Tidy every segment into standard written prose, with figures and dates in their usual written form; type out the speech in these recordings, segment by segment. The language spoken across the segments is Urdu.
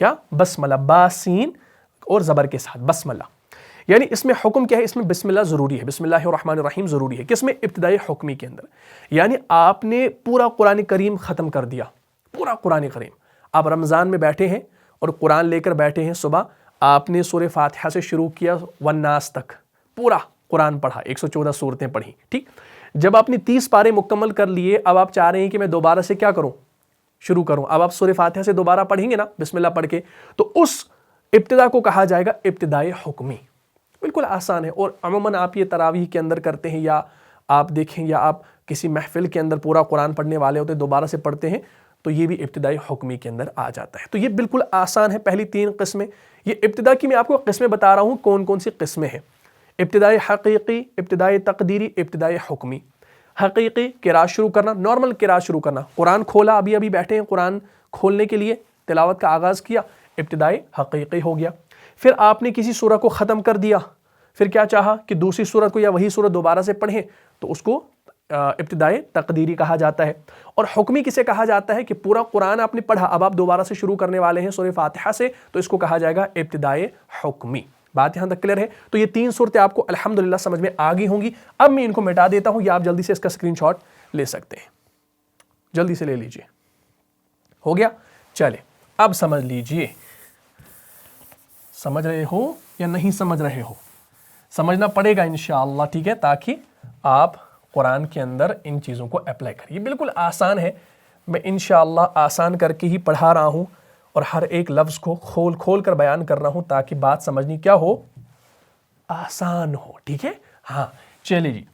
کیا؟ بسملہ، باسین اور زبر کے ساتھ بسملہ. یعنی اس میں حکم کیا ہے؟ اس میں بسم اللہ ضروری ہے، بسم اللہ الرحمن الرحیم ضروری ہے. کس میں؟ ابتدائی حکمی کے اندر. یعنی آپ نے پورا قرآن کریم ختم کر دیا، پورا قرآن کریم. آپ رمضان میں بیٹھے ہیں اور قرآن لے کر بیٹھے ہیں، صبح آپ نے سورہ فاتحہ سے شروع کیا والناس تک پورا قرآن پڑھا، 114 صورتیں پڑھی. ٹھیک، جب آپ نے 30 پارے مکمل کر لیے، اب آپ چاہ رہے ہیں کہ میں دوبارہ سے کیا کروں؟ شروع کروں. اب آپ سورہ فاتحہ سے دوبارہ پڑھیں گے نا بسم اللہ پڑھ کے، تو اس ابتدا کو کہا جائے گا ابتدائی حکمی. بالکل آسان ہے. اور عموماً آپ یہ تراویح کے اندر کرتے ہیں، یا آپ دیکھیں یا آپ کسی محفل کے اندر پورا قرآن پڑھنے والے ہوتے ہیں، دوبارہ سے پڑھتے ہیں، تو یہ بھی ابتدائی حکمی کے اندر آ جاتا ہے. تو یہ بالکل آسان ہے. پہلی 3 قسمیں، یہ ابتدا کی میں آپ کو قسمیں بتا رہا ہوں کون کون سی قسمیں ہیں. ابتدائی حقیقی، ابتدائی تقدیری، ابتدائی حکمی. حقیقی قراءت شروع کرنا، نارمل قراءت شروع کرنا، قرآن کھولا، ابھی بیٹھے ہیں قرآن کھولنے کے لیے، تلاوت کا آغاز کیا، ابتدائی حقیقی ہو گیا. پھر آپ نے کسی سورہ کو ختم کر دیا، پھر کیا چاہا کہ دوسری سورت کو یا وہی سورت دوبارہ سے پڑھیں، تو اس کو ابتدائی تقدیری کہا جاتا ہے. اور حکمی کسے کہا جاتا ہے؟ کہ پورا قرآن آپ نے پڑھا، اب آپ دوبارہ سے شروع کرنے والے ہیں سورہ فاتحہ سے، تو اس کو کہا جائے گا ابتدائی حکمی. بات یہاں تک کلیئر ہے؟ تو یہ 3 صورتیں آپ کو الحمدللہ سمجھ میں آ گئی ہوں گی. اب میں ان کو مٹا دیتا ہوں، یا آپ جلدی سے اس کا اسکرین شاٹ لے سکتے ہیں. جلدی سے لے لیجئے. ہو گیا؟ چلے اب سمجھ لیجئے. سمجھ رہے ہو یا نہیں سمجھ رہے ہو؟ سمجھنا پڑے گا انشاءاللہ، ٹھیک ہے، تاکہ آپ قرآن کے اندر ان چیزوں کو اپلائی کریں. یہ بالکل آسان ہے. میں انشاءاللہ آسان کر کے ہی پڑھا رہا ہوں، اور ہر ایک لفظ کو کھول کھول کر بیان کر رہا ہوں، تاکہ بات سمجھنی کیا ہو؟ آسان ہو. ٹھیک ہے؟ ہاں چلیے جی.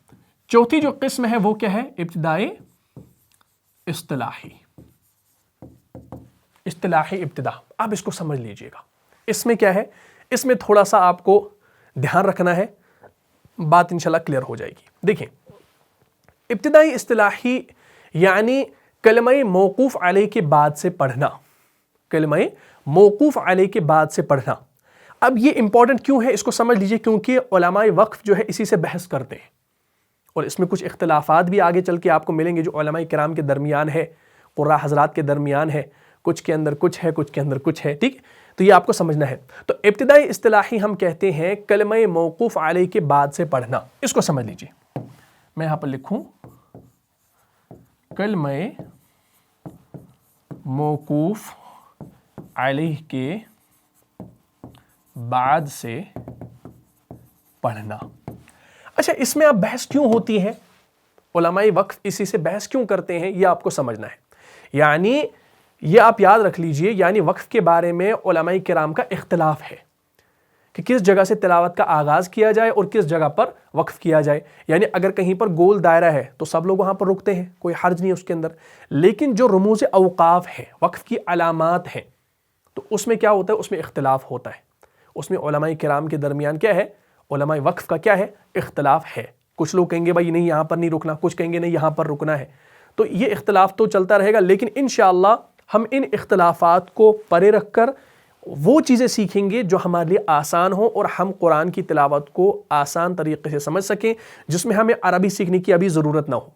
چوتھی جو قسم ہے وہ کیا ہے؟ ابتدائی اصطلاحی. اصطلاحی ابتدا. اب اس کو سمجھ لیجئے گا. اس میں کیا ہے؟ اس میں تھوڑا سا آپ کو دھیان رکھنا ہے، بات انشاءاللہ کلیئر ہو جائے گی. دیکھیں، ابتدائی اصطلاحی یعنی کلمہ موقوف علیہ کے بعد سے پڑھنا. کلمہ موقوف علیہ کے بعد سے پڑھنا. اب یہ امپورٹنٹ کیوں ہے؟ اس کو سمجھ لیجئے، کیونکہ علماء وقف جو ہے اسی سے بحث کرتے ہیں، اور اس میں کچھ اختلافات بھی آگے چل کے آپ کو ملیں گے جو علماء کرام کے درمیان ہے، قراء حضرات کے درمیان ہے. کچھ کے اندر کچھ ہے، کچھ کے اندر کچھ ہے. ٹھیک، تو یہ آپ کو سمجھنا ہے. تو ابتدائی اصطلاحی ہم کہتے ہیں کلمہ موقوف علیہ کے بعد سے پڑھنا. اس کو سمجھ لیجئے. میں یہاں پر لکھوں کلمہ موقوف علیہ کے بعد سے پڑھنا. اچھا، اس میں اب بحث کیوں ہوتی ہے؟ علماء وقف اسی سے بحث کیوں کرتے ہیں؟ یہ آپ کو سمجھنا ہے. یعنی یہ آپ یاد رکھ لیجئے، یعنی وقف کے بارے میں علماء کرام کا اختلاف ہے کہ کس جگہ سے تلاوت کا آغاز کیا جائے اور کس جگہ پر وقف کیا جائے. یعنی اگر کہیں پر گول دائرہ ہے تو سب لوگ وہاں پر رکتے ہیں، کوئی حرج نہیں اس کے اندر. لیکن جو رموز اوقاف ہے، وقف کی علامات ہیں، تو اس میں کیا ہوتا ہے؟ اس میں اختلاف ہوتا ہے. اس میں علماء کرام کے درمیان کیا ہے؟ علماء وقف کا کیا ہے؟ اختلاف ہے. کچھ لوگ کہیں گے بھائی نہیں یہاں پر نہیں رکنا، کچھ کہیں گے نہیں یہاں پر رکنا ہے. تو یہ اختلاف تو چلتا رہے گا، لیکن انشاءاللہ ہم ان اختلافات کو پرے رکھ کر وہ چیزیں سیکھیں گے جو ہمارے لیے آسان ہوں، اور ہم قرآن کی تلاوت کو آسان طریقے سے سمجھ سکیں، جس میں ہمیں عربی سیکھنے کی ابھی ضرورت نہ ہو.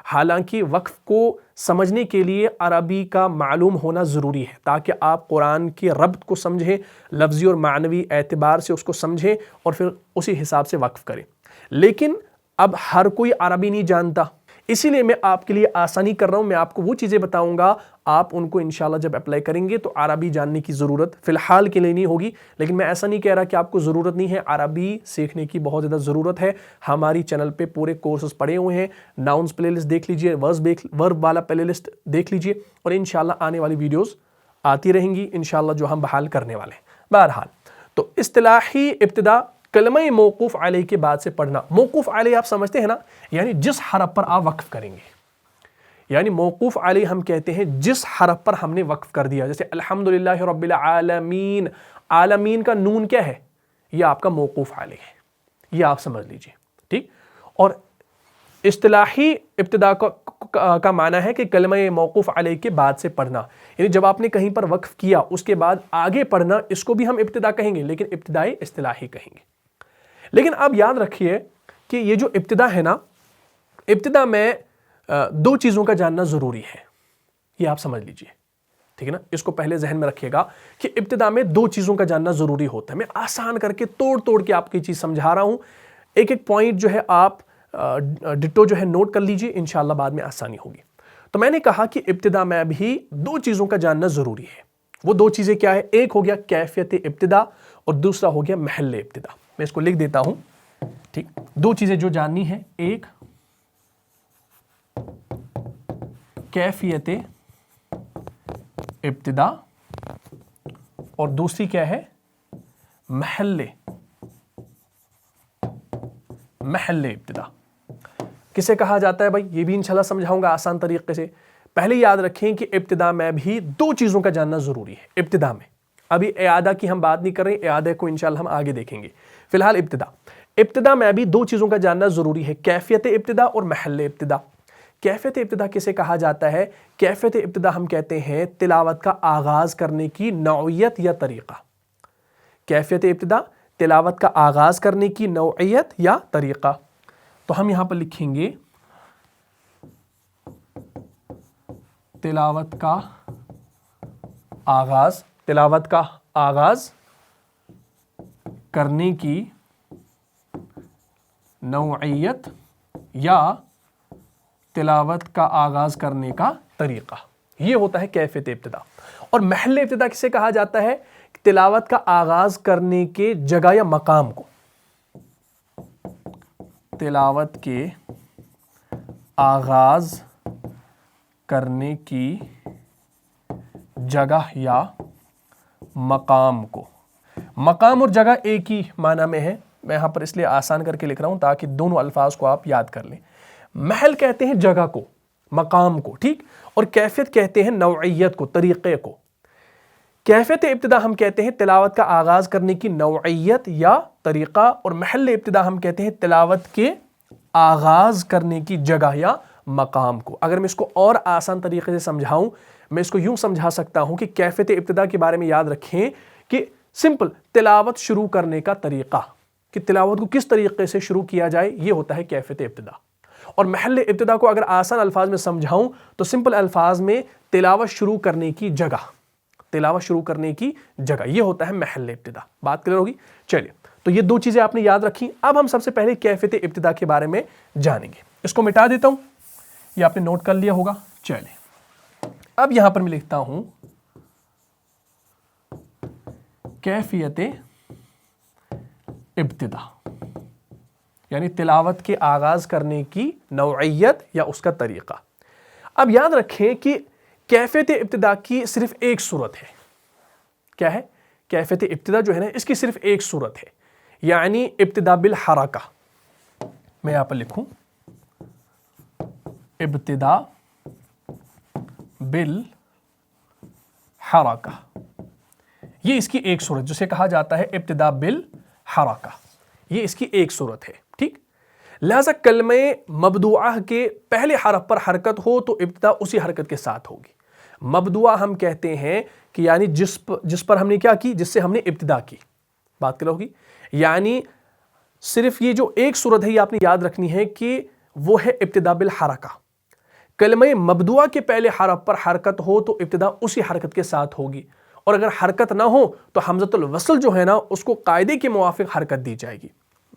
حالانکہ وقف کو سمجھنے کے لیے عربی کا معلوم ہونا ضروری ہے، تاکہ آپ قرآن کے ربط کو سمجھیں، لفظی اور معنوی اعتبار سے اس کو سمجھیں، اور پھر اسی حساب سے وقف کریں. لیکن اب ہر کوئی عربی نہیں جانتا، اسی لیے میں آپ کے لیے آسانی کر رہا ہوں. میں آپ کو وہ چیزیں بتاؤں گا، آپ ان کو انشاءاللہ جب اپلائی کریں گے تو عربی جاننے کی ضرورت فی الحال کے لیے نہیں ہوگی. لیکن میں ایسا نہیں کہہ رہا کہ آپ کو ضرورت نہیں ہے، عربی سیکھنے کی بہت زیادہ ضرورت ہے. ہماری چینل پہ پورے کورسز پڑے ہوئے ہیں. ناؤنز پلے لسٹ دیکھ لیجئے، ورب والا پلے لسٹ دیکھ لیجئے، اور انشاءاللہ آنے والی ویڈیوز آتی رہیں گی انشاءاللہ جو ہم بحال کرنے والے ہیں. بہرحال تو اصطلاحی ابتدا کلمہ موقوف علیہ کے بعد سے پڑھنا. موقوف علیہ آپ سمجھتے ہیں نا، یعنی جس حرف پر آپ وقف کریں گے. یعنی موقوف علیہ ہم کہتے ہیں جس حرف پر ہم نے وقف کر دیا. جیسے الحمدللہ رب العالمین، عالمین کا نون کیا ہے؟ یہ آپ کا موقوف علیہ ہے. یہ آپ سمجھ لیجئے. ٹھیک. اور اصطلاحی ابتدا کا معنی ہے کہ کلمہ موقوف علیہ کے بعد سے پڑھنا. یعنی جب آپ نے کہیں پر وقف کیا اس کے بعد آگے پڑھنا، اس کو بھی ہم ابتدا کہیں گے، لیکن ابتدائی اصطلاحی کہیں گے. لیکن اب یاد رکھیے کہ یہ جو ابتدا ہے نا، ابتدا میں 2 چیزوں کا جاننا ضروری ہے. یہ آپ سمجھ لیجئے. ٹھیک ہے نا. اس کو پہلے ذہن میں رکھیے گا کہ ابتدا میں دو چیزوں کا جاننا ضروری ہوتا ہے. میں آسان کر کے توڑ کے آپ کی چیز سمجھا رہا ہوں. ایک ایک پوائنٹ جو ہے آپ ڈٹو جو ہے نوٹ کر لیجئے, انشاءاللہ بعد میں آسانی ہوگی. تو میں نے کہا کہ ابتدا میں بھی دو چیزوں کا جاننا ضروری ہے. وہ دو چیزیں کیا ہے؟ ایک ہو گیا کیفیت ابتدا اور دوسرا ہو گیا محل ابتدا. میں اس کو لکھ دیتا ہوں. ٹھیک, دو چیزیں جو جاننی ہے, ایک کیفیت ابتدا اور دوسری کیا ہے؟ محل ابتدا. کسے کہا جاتا ہے بھائی؟ یہ بھی انشاءاللہ سمجھاؤں گا آسان طریقے سے. پہلے یاد رکھیں کہ ابتدا میں بھی دو چیزوں کا جاننا ضروری ہے. ابتدا میں ابھی اعادہ کی ہم بات نہیں کر رہے, اعادہ کو انشاءاللہ ہم آگے دیکھیں گے. فی الحال ابتدا میں بھی دو چیزوں کا جاننا ضروری ہے, کیفیت ابتدا اور محل ابتدا. کیفیت ابتدا کسے کہا جاتا ہے؟ کیفیت ابتدا ہم کہتے ہیں تلاوت کا آغاز کرنے کی نوعیت یا طریقہ. کیفیت ابتدا تلاوت کا آغاز کرنے کی نوعیت یا طریقہ. تو ہم یہاں پر لکھیں گے تلاوت کا آغاز کرنے کی نوعیت یا تلاوت کا آغاز کرنے کا طریقہ. یہ ہوتا ہے کیفیت ابتدا. اور محل ابتدا کسے کہا جاتا ہے؟ تلاوت کا آغاز کرنے کے جگہ یا مقام کو. تلاوت کے آغاز کرنے کی جگہ یا مقام کو. مقام اور جگہ ایک ہی معنی میں ہے. میں یہاں پر اس لیے آسان کر کے لکھ رہا ہوں تاکہ دونوں الفاظ کو آپ یاد کر لیں. محل کہتے ہیں جگہ کو, مقام کو, ٹھیک, اور کیفیت کہتے ہیں نوعیت کو, طریقے کو. کیفیت ابتدا ہم کہتے ہیں تلاوت کا آغاز کرنے کی نوعیت یا طریقہ, اور محل ابتدا ہم کہتے ہیں تلاوت کے آغاز کرنے کی جگہ یا مقام کو. اگر میں اس کو اور آسان طریقے سے سمجھاؤں, میں اس کو یوں سمجھا سکتا ہوں کہ کیفیت ابتدا کے بارے میں یاد رکھیں کہ سمپل تلاوت شروع کرنے کا طریقہ, کہ تلاوت کو کس طریقے سے شروع کیا جائے, یہ ہوتا ہے کیفیت ابتدا. اور محل ابتدا کو اگر آسان الفاظ میں سمجھاؤں تو سمپل الفاظ میں تلاوت شروع کرنے کی جگہ, یہ ہوتا ہے محل ابتدا. بات کلیئر ہوگی؟ چلیے, تو یہ دو چیزیں آپ نے یاد رکھی. اب ہم سب سے پہلے کیفیت ابتدا کے بارے میں جانیں گے. اس کو مٹا دیتا ہوں, یہ آپ نے نوٹ کر لیا ہوگا. چلیے, اب یہاں پر میں لکھتا ہوں کیفیت ابتدا, یعنی تلاوت کے آغاز کرنے کی نوعیت یا اس کا طریقہ. اب یاد رکھیں کہ کیفیت ابتدا کی صرف ایک صورت ہے. کیا ہے؟ کیفیت ابتدا جو ہے نا, اس کی صرف ایک صورت ہے, یعنی ابتدا بالحرکہ. میں یہاں پر لکھوں ابتدا بالحرکہ. یہ اس کی ایک صورت, جسے کہا جاتا ہے ابتدا بالحرکہ, یہ اس کی ایک صورت ہے. ٹھیک, لہذا کلمہ مبدوعہ کے پہلے حرف پر حرکت ہو تو ابتدا اسی حرکت کے ساتھ ہوگی. مبدوعہ ہم کہتے ہیں کہ یعنی جس پر ہم نے کیا کی, جس سے ہم نے ابتدا کی. بات کرو گی, یعنی صرف یہ جو ایک صورت ہے یہ آپ نے یاد رکھنی ہے کہ وہ ہے ابتدا بالحرکہ. کلمہ مبدوعہ کے پہلے حرف پر حرکت ہو تو ابتدا اسی حرکت کے ساتھ ہوگی, اور اگر حرکت نہ ہو تو حمزۃ الوصل جو ہے نا اس کو قاعدے کے موافق حرکت دی جائے گی.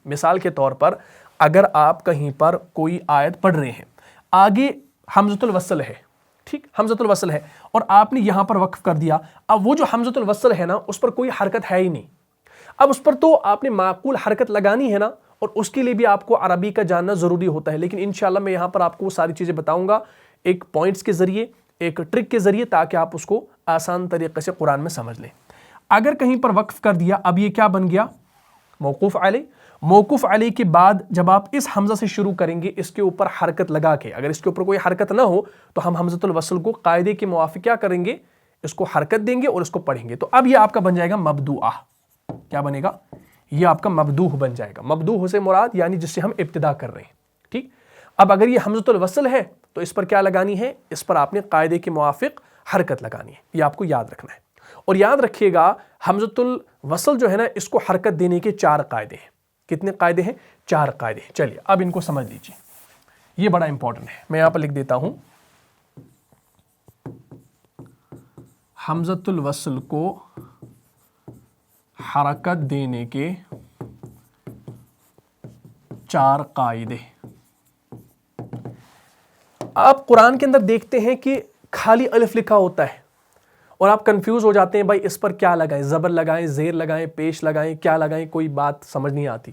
مثال کے طور پر اگر آپ کہیں پر کوئی آیت پڑھ رہے ہیں, آگے حمزۃ الوصل ہے, ٹھیک, حمزۃ الوصل ہے, اور آپ نے یہاں پر وقف کر دیا. اب وہ جو حمزۃ الوصل ہے نا اس پر کوئی حرکت ہے ہی نہیں. اب اس پر تو آپ نے معقول حرکت لگانی ہے نا, اور اس کے لیے بھی آپ کو عربی کا جاننا ضروری ہوتا ہے. لیکن انشاءاللہ میں یہاں پر آپ کو وہ ساری چیزیں بتاؤں گا ایک پوائنٹس کے ذریعے, ایک ٹرک کے ذریعے, تاکہ آپ اس کو آسان طریقے سے قرآن میں سمجھ لیں. اگر کہیں پر وقف کر دیا, اب یہ کیا بن گیا؟ موقوف علیہ. موقوف علیہ کے بعد جب آپ اس حمزہ سے شروع کریں گے, اس کے اوپر حرکت لگا کے, اگر اس کے اوپر کوئی حرکت نہ ہو تو ہم حمزۃ الوصل کو قاعدے کے موافق کیا کریں گے, اس کو حرکت دیں گے اور اس کو پڑھیں گے. تو اب یہ آپ کا بن جائے گا مبدوعہ. کیا بنے گا؟ یہ آپ کا مبدوح بن جائے گا. مبدوح سے مراد یعنی جس سے ہم ابتدا کر رہے ہیں. ٹھیک, اب اگر یہ حمزۃ الوصل ہے تو اس پر کیا لگانی ہے؟ اس پر آپ نے قاعدے کے موافق حرکت لگانی ہے. یہ آپ کو یاد رکھنا ہے. اور یاد رکھیے گا حمزۃ الوصل جو ہے نا اس کو حرکت دینے کے 4 قاعدے ہیں. کتنے قاعدے ہیں؟ 4 قاعدے ہیں. چلیے اب ان کو سمجھ لیجیے, یہ بڑا امپورٹنٹ ہے. میں یہاں پر لکھ دیتا ہوں حمزۃ الوصل کو حرکت دینے کے 4 قاعدے۔ آپ قرآن کے اندر دیکھتے ہیں کہ خالی الف لکھا ہوتا ہے اور آپ کنفیوز ہو جاتے ہیں بھائی اس پر کیا لگائیں، زبر لگائیں، زیر لگائیں، پیش لگائیں، کیا لگائیں، کوئی بات سمجھ نہیں آتی۔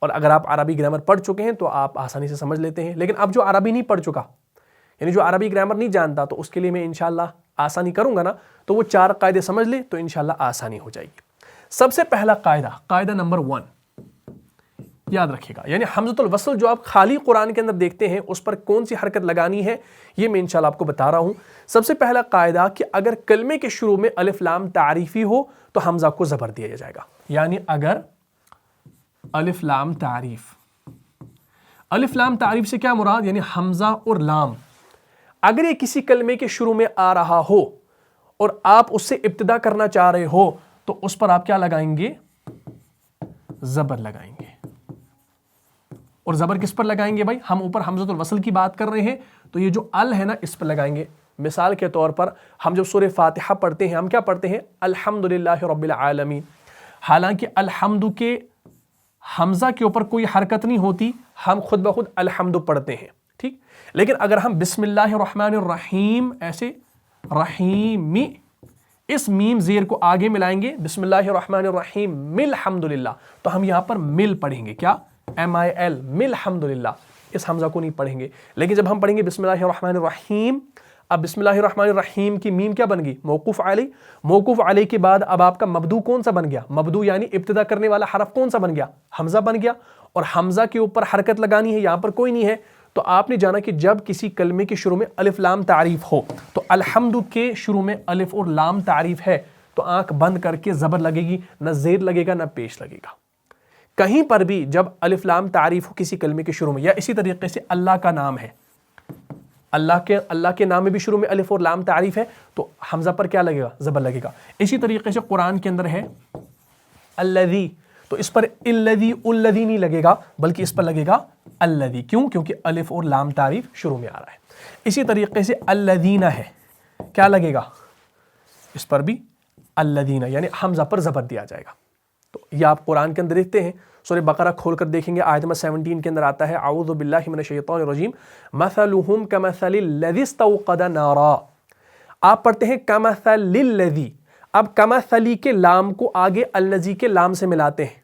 اور اگر آپ عربی گرامر پڑھ چکے ہیں تو آپ آسانی سے سمجھ لیتے ہیں، لیکن اب جو عربی نہیں پڑھ چکا، یعنی جو عربی گرامر نہیں جانتا، تو اس کے لیے میں انشاءاللہ آسانی کروں گا نا، تو وہ 4 قاعدے سمجھ لے تو انشاءاللہ آسانی ہو جائے گی۔ سب سے پہلا قاعدہ نمبر 1 یاد رکھے گا، یعنی حمزۃ الوصل جو آپ خالی قرآن کے اندر دیکھتے ہیں اس پر کون سی حرکت لگانی ہے، یہ میں انشاءاللہ آپ کو بتا رہا ہوں۔ سب سے پہلا قاعدہ کہ اگر کلمے کے شروع میں الف لام تعریفی ہو تو حمزہ کو زبر دیا جائے گا، یعنی اگر الف لام تعریف سے کیا مراد، یعنی حمزہ اور لام اگر یہ کسی کلمے کے شروع میں آ رہا ہو اور آپ اس سے ابتدا کرنا چاہ رہے ہو تو اس پر آپ کیا لگائیں گے، زبر لگائیں گے۔ اور زبر کس پر لگائیں گے بھائی، ہم اوپر حمزۃ الوصل کی بات کر رہے ہیں تو یہ جو ال ہے نا اس پر لگائیں گے۔ مثال کے طور پر ہم جب سورہ فاتحہ پڑھتے ہیں ہم کیا پڑھتے ہیں، الحمدللہ رب العالمین، حالانکہ الحمد کے حمزہ کے اوپر کوئی حرکت نہیں ہوتی، ہم خود بخود الحمد پڑھتے ہیں، ٹھیک۔ لیکن اگر ہم بسم اللہ الرحمن الرحیم ایسے رحیمی، اس میم زیر کو آگے ملائیں گے، بسم اللہ الرحمن الرحیم مل حمدللہ، تو ہم یہاں پر مل پڑھیں گے، کیا، MIL مل حمدللہ، اس حمزہ کو نہیں پڑھیں گے۔ لیکن جب ہم پڑھیں گے بسم اللہ الرحمن الرحیم، اب بسم اللہ الرحمن الرحیم کی میم کیا بن گئی، موقوف علیہ، موقوف علیہ کے بعد اب آپ کا مبدو کون سا بن گیا، مبدو یعنی ابتدا کرنے والا حرف کون سا بن گیا، حمزہ بن گیا، اور حمزہ کے اوپر حرکت لگانی ہے، یہاں پر کوئی نہیں ہے۔ تو آپ نے جانا کہ جب کسی کلمے کے شروع میں الف لام تعریف ہو تو الحمد کے شروع میں الف اور لام تعریف ہے تو آنکھ بند کر کے زبر لگے گی، نہ زیر لگے گا نہ پیش لگے گا۔ کہیں پر بھی جب الف لام تعریف ہو کسی کلمے کے شروع میں، یا اسی طریقے سے اللہ کا نام ہے، اللہ کے نام میں بھی شروع میں الف اور لام تعریف ہے تو حمزہ پر کیا لگے گا، زبر لگے گا۔ اسی طریقے سے قرآن کے اندر ہے الذی، تو اس پر الذی نہیں لگے گا بلکہ اس پر لگے گا الذی، کیوں، کیونکہ الف اور لام تعریف شروع میں آ رہا ہے۔ اسی طریقے سے الذین ہے، کیا لگے گا، اس پر بھی الذین، یعنی حمزہ پر زبر دیا جائے گا۔ تو یہ آپ قرآن کے اندر دیکھتے ہیں، سورہ بقرہ کھول کر دیکھیں گے، آیت نمبر 17 کے اندر آتا ہے اعوذ باللہ من الشیطان الرجیم مثلہم کمثل الذی استوقد نارا، آپ پڑھتے ہیں کمثل الذی، اب کمثلی کے لام کو آگے الذی کے لام سے ملاتے ہیں،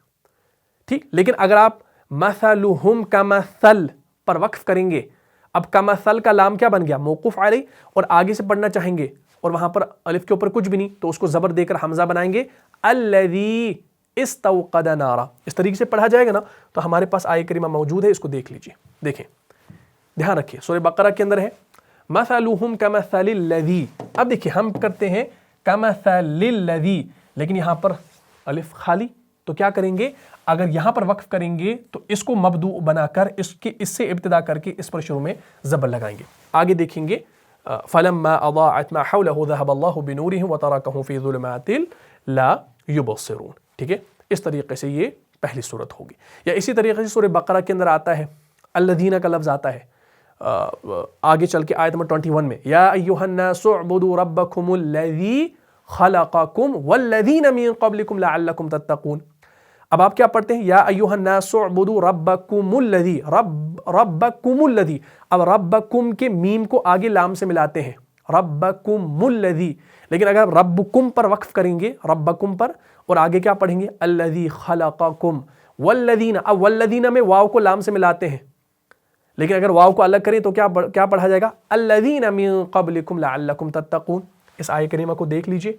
ٹھیک، لیکن اگر آپ مثلہم کمثل پر وقف کریں گے، اب کمثل کا لام کیا بن گیا، موقوف علیہ، اور آگے سے پڑھنا چاہیں گے اور وہاں پر الف کے اوپر کچھ بھی نہیں تو اس کو زبر دے کر حمزہ بنائیں گے، الذی استوقد نارا، اس طریقے سے پڑھا جائے گا نا تو ہمارے پاس آیہ کریمہ موجود ہے، اس کو دیکھ لیجئے، دیکھیں، دھیان رکھیے، سورہ بقرہ کے اندر ہے مثلہم کمثل الذی، اب دیکھیں ہم کرتے ہیں کمثل الذی، لیکن یہاں پر الف خالی، تو کیا کریں گے، اگر یہاں پر وقف کریں گے تو اس کو مبدوء بنا کر اس سے ابتدا کر کے اس پر شروع میں زبر لگائیں گے۔ آگے دیکھیں گے فَلَمَّا أَضَاعَتْ مَا حَوْلَهُ ذَهَبَ اللَّهُ بِنُورِهِمْ وَتَرَكَهُمْ فِي ظُلُمَاتٍ لَا يُبْصِرُونَ، ٹھیک ہے، اس طریقے سے یہ پہلی صورت ہوگی۔ یا اسی طریقے سے سورہ بقرہ کے اندر آتا ہے الذین کا لفظ آتا ہے، آگے چل کے آیت نمبر 21 میں یا ایھا الناس اعبدوا ربکم الذی خلقکم والذین من قبلکم لعلکم تتقون، اب آپ کیا پڑھتے ہیں، یا ایھا الناس اعبدوا ربکم الذی، ربکم الذی، اب ربکم کے میم کو آگے لام سے ملاتے ہیں، ربکم الذی، لیکن اگر ربکم پر وقف کریں گے، ربکم پر، اور آگے کیا پڑھیں گے، الذی خلقکم والذین، اب والذین میں واو کو لام سے ملاتے ہیں، لیکن اگر واو کو الگ کریں تو کیا پڑھا جائے گا، الذین من قبلکم لعلکم تتقون۔ اس آیہ کریمہ کو دیکھ لیجئے،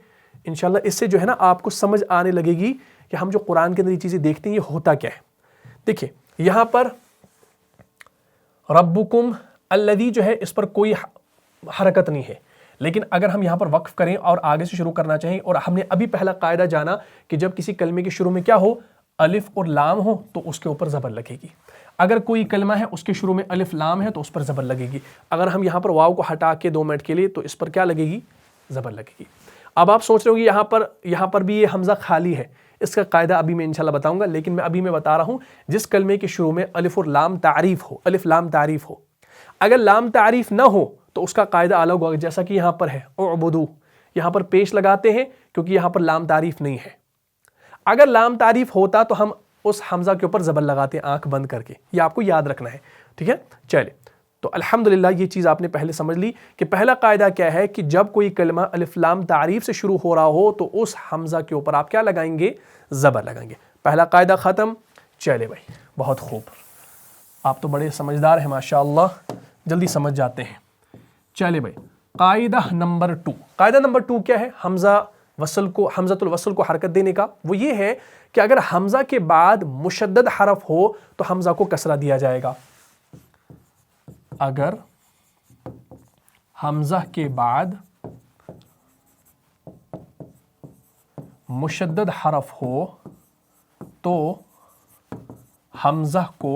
انشاءاللہ اس سے جو ہے نا آپ کو سمجھ آنے لگے گی کہ ہم جو قرآن کے اندر یہ چیزیں دیکھتے ہیں یہ ہوتا کیا ہے۔ دیکھیں یہاں پر ربکم الذی جو ہے اس پر کوئی حرکت نہیں ہے، لیکن اگر ہم یہاں پر وقف کریں اور آگے سے شروع کرنا چاہیں، اور ہم نے ابھی پہلا قاعدہ جانا کہ جب کسی کلمے کے شروع میں کیا ہو، الف اور لام ہو تو اس کے اوپر زبر لگے گی، اگر کوئی کلمہ ہے اس کے شروع میں الف لام ہے تو اس پر زبر لگے گی، اگر ہم یہاں پر واو کو ہٹا کے 2 منٹ کے لیے تو اس پر کیا لگے گی، زبر لگے گی۔ اب آپ سوچ رہے ہو کہ یہاں پر بھی یہ حمزہ خالی ہے، اس کا قاعدہ ابھی میں انشاءاللہ بتاؤں گا، لیکن میں بتا رہا ہوں جس کلمے کے شروع میں الف اور لام تعریف ہو، الف لام تعریف ہو، اگر لام تعریف نہ ہو تو اس کا قاعدہ الگ ہوگا، جیسا کہ یہاں پر ہے اعبدو، یہاں پر پیش لگاتے ہیں کیونکہ یہاں پر لام تعریف نہیں ہے. اگر لام تعریف ہوتا تو ہم اس حمزہ کے اوپر زبر لگاتے ہیں آنکھ بند کر کے. یہ آپ کو یاد رکھنا ہے, ٹھیک ہے. چلے تو الحمدللہ یہ چیز آپ نے پہلے سمجھ لی کہ پہلا قاعدہ کیا ہے کہ جب کوئی کلمہ الف لام تعریف سے شروع ہو رہا ہو تو اس حمزہ کے اوپر آپ کیا لگائیں گے؟ زبر لگائیں گے. پہلا قاعدہ ختم. چلے بھائی بہت خوب, آپ تو بڑے سمجھدار ہیں ماشاءاللہ, جلدی سمجھ جاتے ہیں. چلے بھائی قاعدہ نمبر 2. قاعدہ نمبر 2 کیا ہے؟ حمزۃ الوصل کو حرکت دینے کا. وہ یہ ہے کہ اگر حمزہ کے بعد مشدد حرف ہو تو حمزہ کو کسرہ دیا جائے گا. اگر حمزہ کے بعد مشدد حرف ہو تو حمزہ کو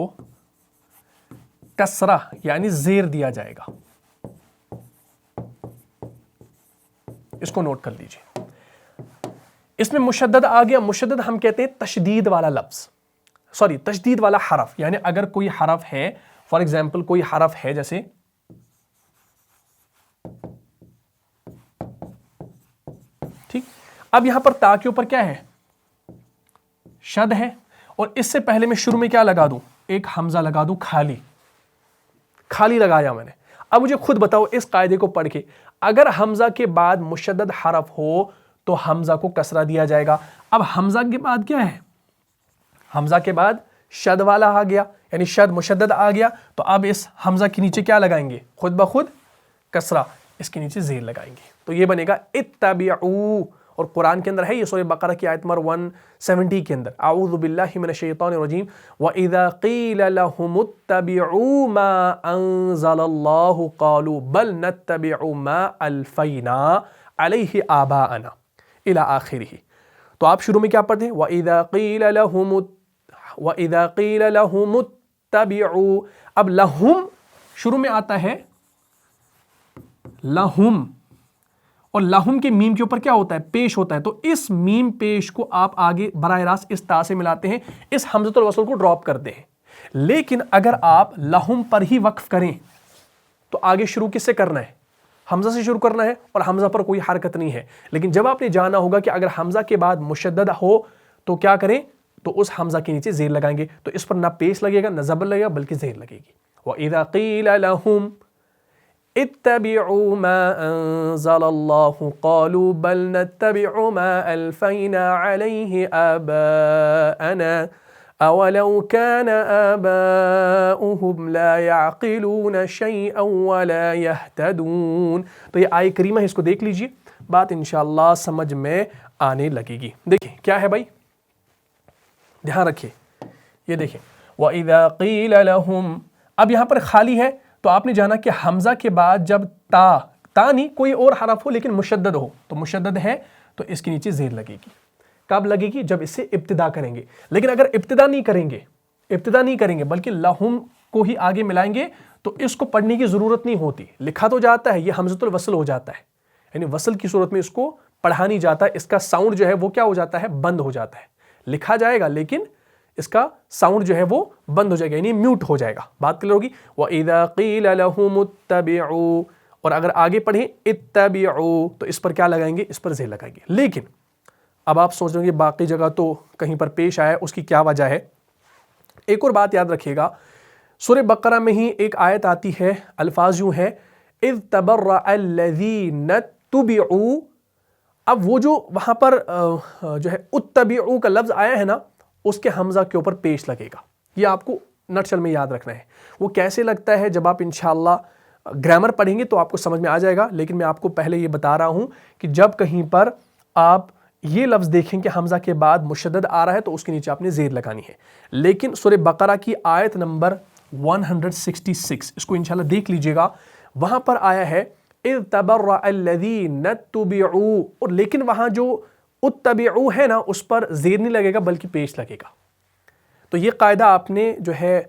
کسرہ یعنی زیر دیا جائے گا. اس کو نوٹ کر لیجئے. اس میں مشدد آ گیا. مشدد ہم کہتے ہیں تشدید والا لفظ, تشدید والا حرف. یعنی اگر کوئی حرف ہے, فار ایگزامپل کوئی حرف ہے جیسے ٹھیک, اب یہاں پر تا کے اوپر کیا ہے؟ شد ہے, اور اس سے پہلے میں شروع میں کیا لگا دوں؟ ایک حمزہ لگا دوں خالی لگایا میں نے. اب مجھے خود بتاؤ اس قاعدے کو پڑھ کے, اگر حمزہ کے بعد مشدد حرف ہو تو حمزہ کو کسرہ دیا جائے گا. اب حمزہ کے بعد کیا ہے؟ حمزہ کے بعد شد والا آ گیا, یعنی شد مشدد آ گیا, تو اب اس حمزہ کے نیچے کیا لگائیں گے؟ خود بخود کسرہ, اس کے نیچے زیر لگائیں گے. تو یہ بنے گا اتبعوا, اور قرآن کے اندر ہے یہ سورہ بقرہ کی آیت نمبر 170 کے اندر, اعوذ باللہ من الشیطان الرجیم وَإِذَا قِيلَ لَهُمُ اتَّبِعُوا مَا أَنزَلَ اللَّهُ قَالُوا بَلْ نَتَّبِعُ مَا أَلْفَيْنَا عَلَيْهِ آبَاءَنَا إِلَى آخِرِهِ. تو آپ شروع میں کیا پڑھتے ہیں؟ وَإِذَا قِيلَ لَهُمُ اتَّبِعُوا. اب لہم شروع میں آتا ہے لہم, اور لہم کے میم کے اوپر کیا ہوتا ہے؟ پیش ہوتا ہے. تو اس میم پیش کو آپ آگے براہ راست اس تا سے ملاتے ہیں, اس حمزۃ الوصل کو ڈراپ کرتے ہیں. لیکن اگر آپ لہم پر ہی وقف کریں تو آگے شروع کس سے کرنا ہے؟ حمزہ سے شروع کرنا ہے, اور حمزہ پر کوئی حرکت نہیں ہے. لیکن جب آپ نے جانا ہوگا کہ اگر حمزہ کے بعد مشدد ہو تو کیا کریں؟ تو اس حمزہ کے نیچے زیر لگائیں گے. تو اس پر نہ پیش لگے گا نہ زبر لگے گا بلکہ زیر لگے گی. وَإِذَا قِيلَ لَهُمْ اتبعوا ما انزل الله قالوا بل نتبع ما الفينا عليه آباءنا اولو كان آباؤهم لا يعقلون شيئا ولا يهتدون. تو یہ آیت کریمہ ہے, اس کو دیکھ لیجئے, بات انشاءاللہ سمجھ میں آنے لگے گی. دیکھیں کیا ہے بھائی, دھیان رکھیے, یہ دیکھیں وَإِذَا قِيلَ لَهُمْ. اب یہاں پر خالی ہے تو آپ نے جانا کہ حمزہ کے بعد جب تا نہیں کوئی اور حرف ہو لیکن مشدد ہو, تو مشدد ہے تو اس کے نیچے زیر لگے گی. کب لگے گی؟ جب اس سے ابتدا کریں گے. لیکن اگر ابتدا نہیں کریں گے بلکہ لہم کو ہی آگے ملائیں گے تو اس کو پڑھنے کی ضرورت نہیں ہوتی. لکھا تو جاتا ہے, یہ حمزۃ الوصل ہو جاتا ہے, یعنی وصل کی صورت میں اس کو پڑھا نہیں جاتا. اس کا ساؤنڈ جو ہے وہ کیا ہو جاتا ہے؟ بند ہو جاتا ہے. لکھا جائے گا لیکن اس کا ساؤنڈ جو ہے وہ بند ہو جائے گا, یعنی میوٹ ہو جائے گا. بات کلیئر ہوگی. وَإِذَا قِيلَ لَهُمُ اتَّبِعُوا, اور اگر آگے پڑھیں اتبعوا تو اس پر کیا لگائیں گے؟ اس پر زیر لگائیں گے. لیکن اب آپ سوچ رہے ہیں کہ باقی جگہ تو کہیں پر پیش آیا ہے, اس کی کیا وجہ ہے؟ ایک اور بات یاد رکھیے گا, سورہ بقرہ میں ہی ایک آیت آتی ہے, الفاظ یوں ہیں اِذْ تَبَرَّأَ الَّذِينَ اتُّبِعُوا. اب وہ جو وہاں پر جو ہے اتبعوا کا لفظ آیا ہے نا, اس کے حمزہ کے اوپر پیش لگے گا. یہ آپ کو نٹشل میں یاد رکھنا ہے. وہ کیسے لگتا ہے جب آپ انشاءاللہ گرامر پڑھیں گے تو آپ کو سمجھ میں آ جائے گا. لیکن میں آپ کو پہلے یہ بتا رہا ہوں کہ جب کہیں پر آپ یہ لفظ دیکھیں کہ حمزہ کے بعد مشدد آ رہا ہے تو اس کے نیچے آپ نے زیر لگانی ہے. لیکن سورہ بقرہ کی آیت نمبر 166, اس کو انشاءاللہ دیکھ لیجئے گا, وہاں پر آیا ہے اِذْ تَبَرَّأَ الَّذِينَ اتُّبِعُوا, اور لیکن وہاں جو اتبعوا ہے نا اس پر زیر نہیں لگے گا بلکہ پیش لگے گا. تو یہ قاعدہ آپ نے جو ہے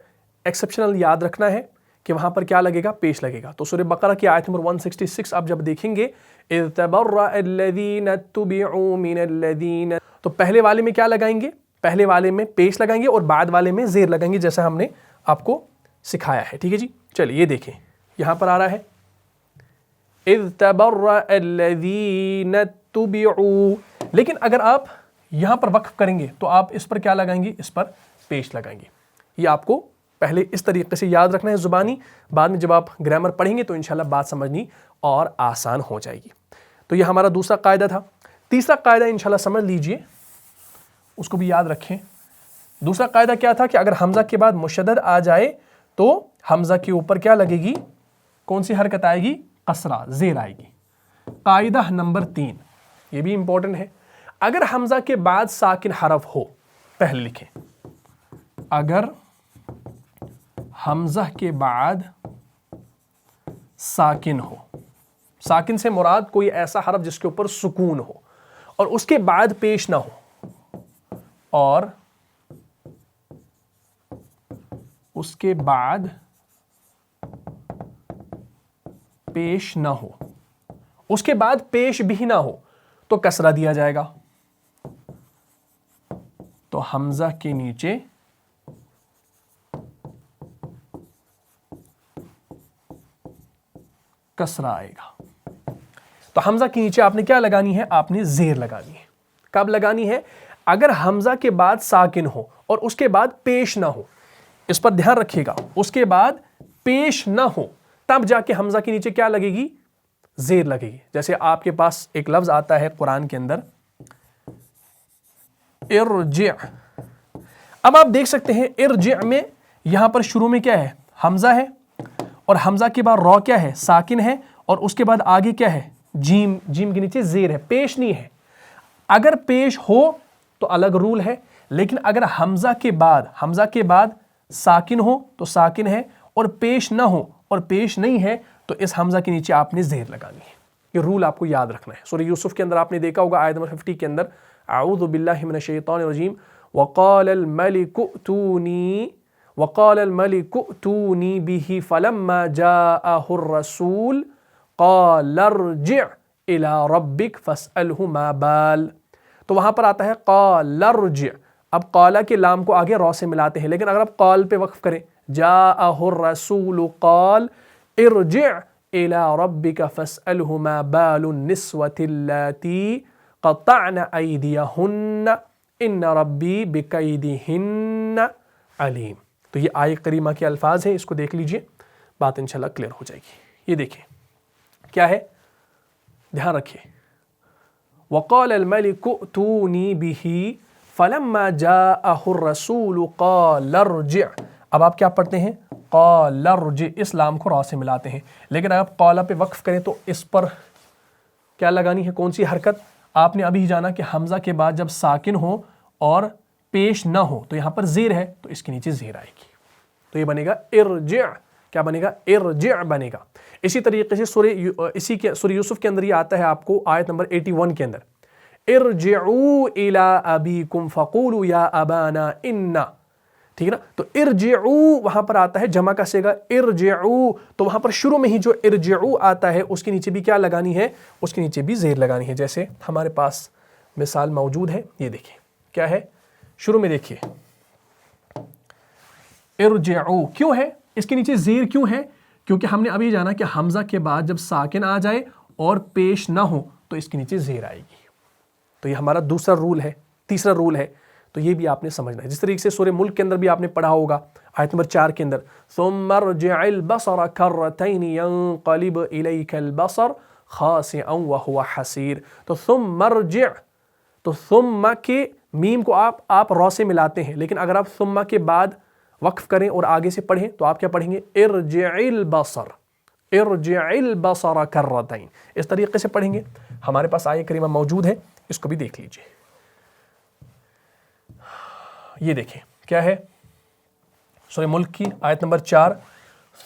ایکسپشنل یاد رکھنا ہے کہ وہاں پر کیا لگے گا؟ پیش لگے گا. تو سورہ بقرہ کی آیت نمبر 166 آپ جب دیکھیں گے اِذْ تَبَرَّأَ الَّذِينَ اتُّبِعُوا مِنَ الَّذِينَ, تو پہلے والے میں کیا لگائیں گے؟ پہلے والے میں پیش لگائیں گے اور بعد والے میں زیر لگائیں گے, جیسا ہم نے آپ کو سکھایا ہے. ٹھیک ہے جی. چلیے یہ دیکھیں, یہاں پر آ رہا ہے اذ تبرأ الذین اتبعوا. لیکن اگر آپ یہاں پر وقف کریں گے تو آپ اس پر کیا لگائیں گے؟ اس پر پیش لگائیں گے. یہ آپ کو پہلے اس طریقے سے یاد رکھنا ہے زبانی، بعد میں جب آپ گرامر پڑھیں گے تو انشاءاللہ بات سمجھنی اور آسان ہو جائے گی. تو یہ ہمارا دوسرا قاعدہ تھا. تیسرا قاعدہ انشاءاللہ سمجھ لیجئے، اس کو بھی یاد رکھیں. دوسرا قاعدہ کیا تھا کہ اگر حمزہ کے بعد مشدد آ جائے تو حمزہ کے اوپر کیا لگے گی؟ کون سی حرکت آئے گی؟ قصرہ، زیر آئے گی. قاعدہ نمبر 3، یہ بھی امپورٹنٹ ہے. اگر حمزہ کے بعد ساکن حرف ہو، پہلے لکھیں، اگر حمزہ کے بعد ساکن ہو، ساکن سے مراد کوئی ایسا حرف جس کے اوپر سکون ہو اور اس کے بعد پیش نہ ہو، اور اس کے بعد پیش نہ ہو، اس کے بعد پیش بھی نہ ہو تو کسرہ دیا جائے گا. تو حمزہ کے نیچے کسرہ آئے گا. تو حمزہ کے نیچے آپ نے کیا لگانی ہے؟ آپ نے زیر لگانی ہے. کب لگانی ہے؟ اگر حمزہ کے بعد ساکن ہو اور اس کے بعد پیش نہ ہو. اس پر دھیان رکھیے گا، اس کے بعد پیش نہ ہو تب جا کے حمزہ کے نیچے کیا لگے گی؟ زیر لگے گی. جیسے آپ کے پاس ایک لفظ آتا ہے قرآن کے اندر، ارجع. اب آپ دیکھ سکتے ہیں ارجع میں یہاں پر شروع میں کیا ہے؟ حمزہ ہے، اور حمزہ کے بعد را کیا ہے؟ ساکن ہے، اور اس کے بعد آگے کیا ہے؟ جیم. جیم کے نیچے زیر ہے، پیش نہیں ہے. اگر پیش ہو تو الگ رول ہے، لیکن اگر حمزہ کے بعد ساکن ہو تو ساکن ہے، اور پیش نہ ہو اور پیش نہیں ہے تو اس حمزہ کے نیچے آپ نے زیر لگانی ہے. یہ رول آپ کو یاد رکھنا ہے. سورہ یوسف کے اندر آپ نے دیکھا ہوگا آیت نمبر 50 کے اندر، اعوذ باللہ من الشیطان الرجیم وقال الملک ائتونی به فلما جاءه الرسول قال ارجع الى ربک فاسألہ ما بال. تو وہاں پر آتا ہے قال ارجع. اب قال کے لام کو آگے را سے ملاتے ہیں، لیکن اگر آپ قال پہ وقف کریں، جاءه الرسول قال ارجع الى ربک فاسألہ ما بال النسوة اللاتی قطعن ایدیہن ان ربی بکیدہن علیم. تو یہ آیت کریمہ کے الفاظ ہیں، اس کو دیکھ لیجئے، بات انشاءاللہ کلیئر ہو جائے گی. یہ دیکھیں کیا ہے، دھیان رکھیے. وقال الملک ائتونی به فلما جاءه الرسول قال ارجع. اب آپ کیا پڑھتے ہیں؟ قال ارجع. اس لام کو را سے ملاتے ہیں، لیکن اگر آپ قال پہ وقف کریں تو اس پر کیا لگانی ہے؟ کون سی حرکت؟ آپ نے ابھی جانا کہ حمزہ کے بعد جب ساکن ہو اور پیش نہ ہو تو یہاں پر زیر ہے تو اس کے نیچے زیر آئے گی. تو یہ بنے گا ارجع. کیا بنے گا؟ ارجع بنے گا. اسی طریقے سے سورہ یوسف کے اندر یہ آتا ہے آپ کو آیت نمبر 81 کے اندر، ارجعوا الی ابیکم فقولوا یا ابانا انا. ٹھیک ہے نا؟ تو ارجعوا وہاں پر آتا ہے جمع کا صیغہ ارجعوا، تو وہاں پر شروع میں ہی جو ارجعوا آتا ہے اس کے نیچے بھی کیا لگانی ہے؟ اس کے نیچے بھی زیر لگانی ہے. جیسے ہمارے پاس مثال موجود ہے، یہ دیکھیں کیا ہے. شروع میں دیکھیے ارجعوا کیوں ہے؟ اس کے نیچے زیر کیوں ہے؟ کیونکہ ہم نے ابھی جانا کہ حمزہ کے بعد جب ساکن آ جائے اور پیش نہ ہو تو اس کے نیچے زیر آئے گی. تو یہ ہمارا دوسرا رول ہے. تیسرا رول ہے تو یہ بھی آپ نے سمجھنا ہے. جس طریقے سے سورہ ملک کے اندر بھی آپ نے پڑھا ہوگا آیت نمبر 4 کے اندر، ثم ارجع البصر کرتین ينقلب الیک البصر خاسئا وهو حسیر. تو ثم ارجع، تو ثم کے میم کو آپ را سے ملاتے ہیں، لیکن اگر آپ ثم کے بعد وقف کریں اور آگے سے پڑھیں تو آپ کیا پڑھیں گے؟ ارجع البصر، ارجع البصر کرتین. اس طریقے سے پڑھیں گے. ہمارے پاس آیت کریمہ موجود ہے، اس کو بھی دیکھ لیجئے. یہ دیکھیں کیا ہے، سورہ ملک کی آیت نمبر 4،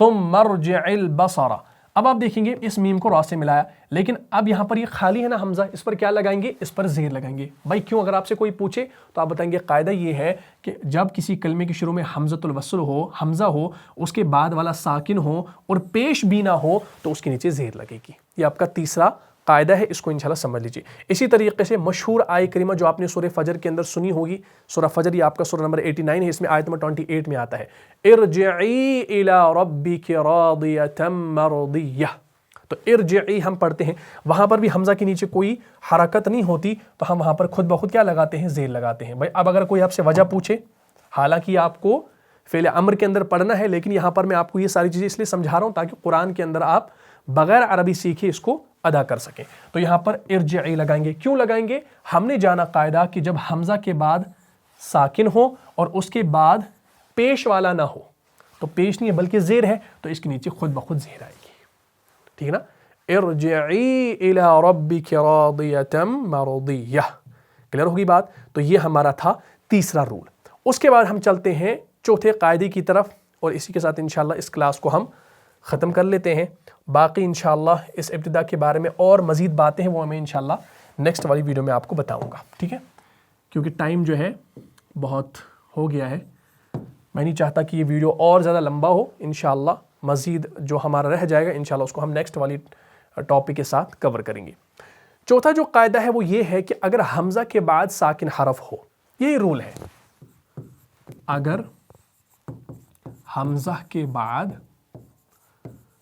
ثم ارجع البصر. اب آپ دیکھیں گے اس میم کو را سے ملایا، لیکن اب یہاں پر یہ خالی ہے نا حمزہ، اس پر کیا لگائیں گے؟ اس پر زیر لگائیں گے. بھائی کیوں؟ اگر آپ سے کوئی پوچھے تو آپ بتائیں گے قاعدہ یہ ہے کہ جب کسی کلمے کے شروع میں حمزۃ الوصل ہو، حمزہ ہو، اس کے بعد والا ساکن ہو اور پیش بھی نہ ہو تو اس کے نیچے زیر لگے گی. یہ آپ کا تیسرا قاعدہ ہے، اس کو انشاءاللہ سمجھ لیجیے. اسی طریقے سے مشہور آیت کریمہ جو آپ نے سورہ فجر کے اندر سنی ہوگی، سورہ فجر یہ آپ کا سورہ نمبر 89 ہے، اس میں آیت نمبر 28 میں آتا ہے ارجعی الی ربک راضیۃ مرضیہ. تو ارجعی ہم پڑھتے ہیں، وہاں پر بھی حمزہ کے نیچے کوئی حرکت نہیں ہوتی تو ہم وہاں پر خود بخود کیا لگاتے ہیں؟ زیر لگاتے ہیں۔ بھائی اب اگر کوئی آپ سے وجہ پوچھے، حالانکہ آپ کو فعل امر کے اندر پڑھنا ہے، لیکن یہاں پر میں آپ کو یہ ساری چیزیں اس لیے سمجھا رہا ہوں تاکہ قرآن کے اندر آپ بغیر عربی سیکھے اس کو ادا کر سکیں۔ تو یہاں پر ارجعی لگائیں گے۔ کیوں لگائیں گے؟ ہم نے جانا قاعدہ کہ جب حمزہ کے بعد ساکن ہو اور اس کے بعد پیش والا نہ ہو، تو پیش نہیں ہے بلکہ زیر ہے، تو اس کے نیچے خود بخود زیر آئے گی، ٹھیک ہے نا؟ ارجعی الی ربک راضیۃ مرضیہ، کلیئر ہوگی بات؟ تو یہ ہمارا تھا تیسرا رول۔ اس کے بعد ہم چلتے ہیں چوتھے قاعدے کی طرف، اور اسی کے ساتھ انشاءاللہ اس کلاس کو ہم ختم کر لیتے ہیں۔ باقی انشاءاللہ اس ابتدا کے بارے میں اور مزید باتیں ہیں وہ میں انشاءاللہ نیکسٹ والی ویڈیو میں آپ کو بتاؤں گا، ٹھیک ہے؟ کیونکہ ٹائم جو ہے بہت ہو گیا ہے، میں نہیں چاہتا کہ یہ ویڈیو اور زیادہ لمبا ہو۔ انشاءاللہ مزید جو ہمارا رہ جائے گا انشاءاللہ اس کو ہم نیکسٹ والی ٹاپک کے ساتھ کور کریں گے۔ چوتھا جو قاعدہ ہے وہ یہ ہے کہ اگر حمزہ کے بعد ساکن حرف ہو، یہی رول ہے، اگر حمزہ کے بعد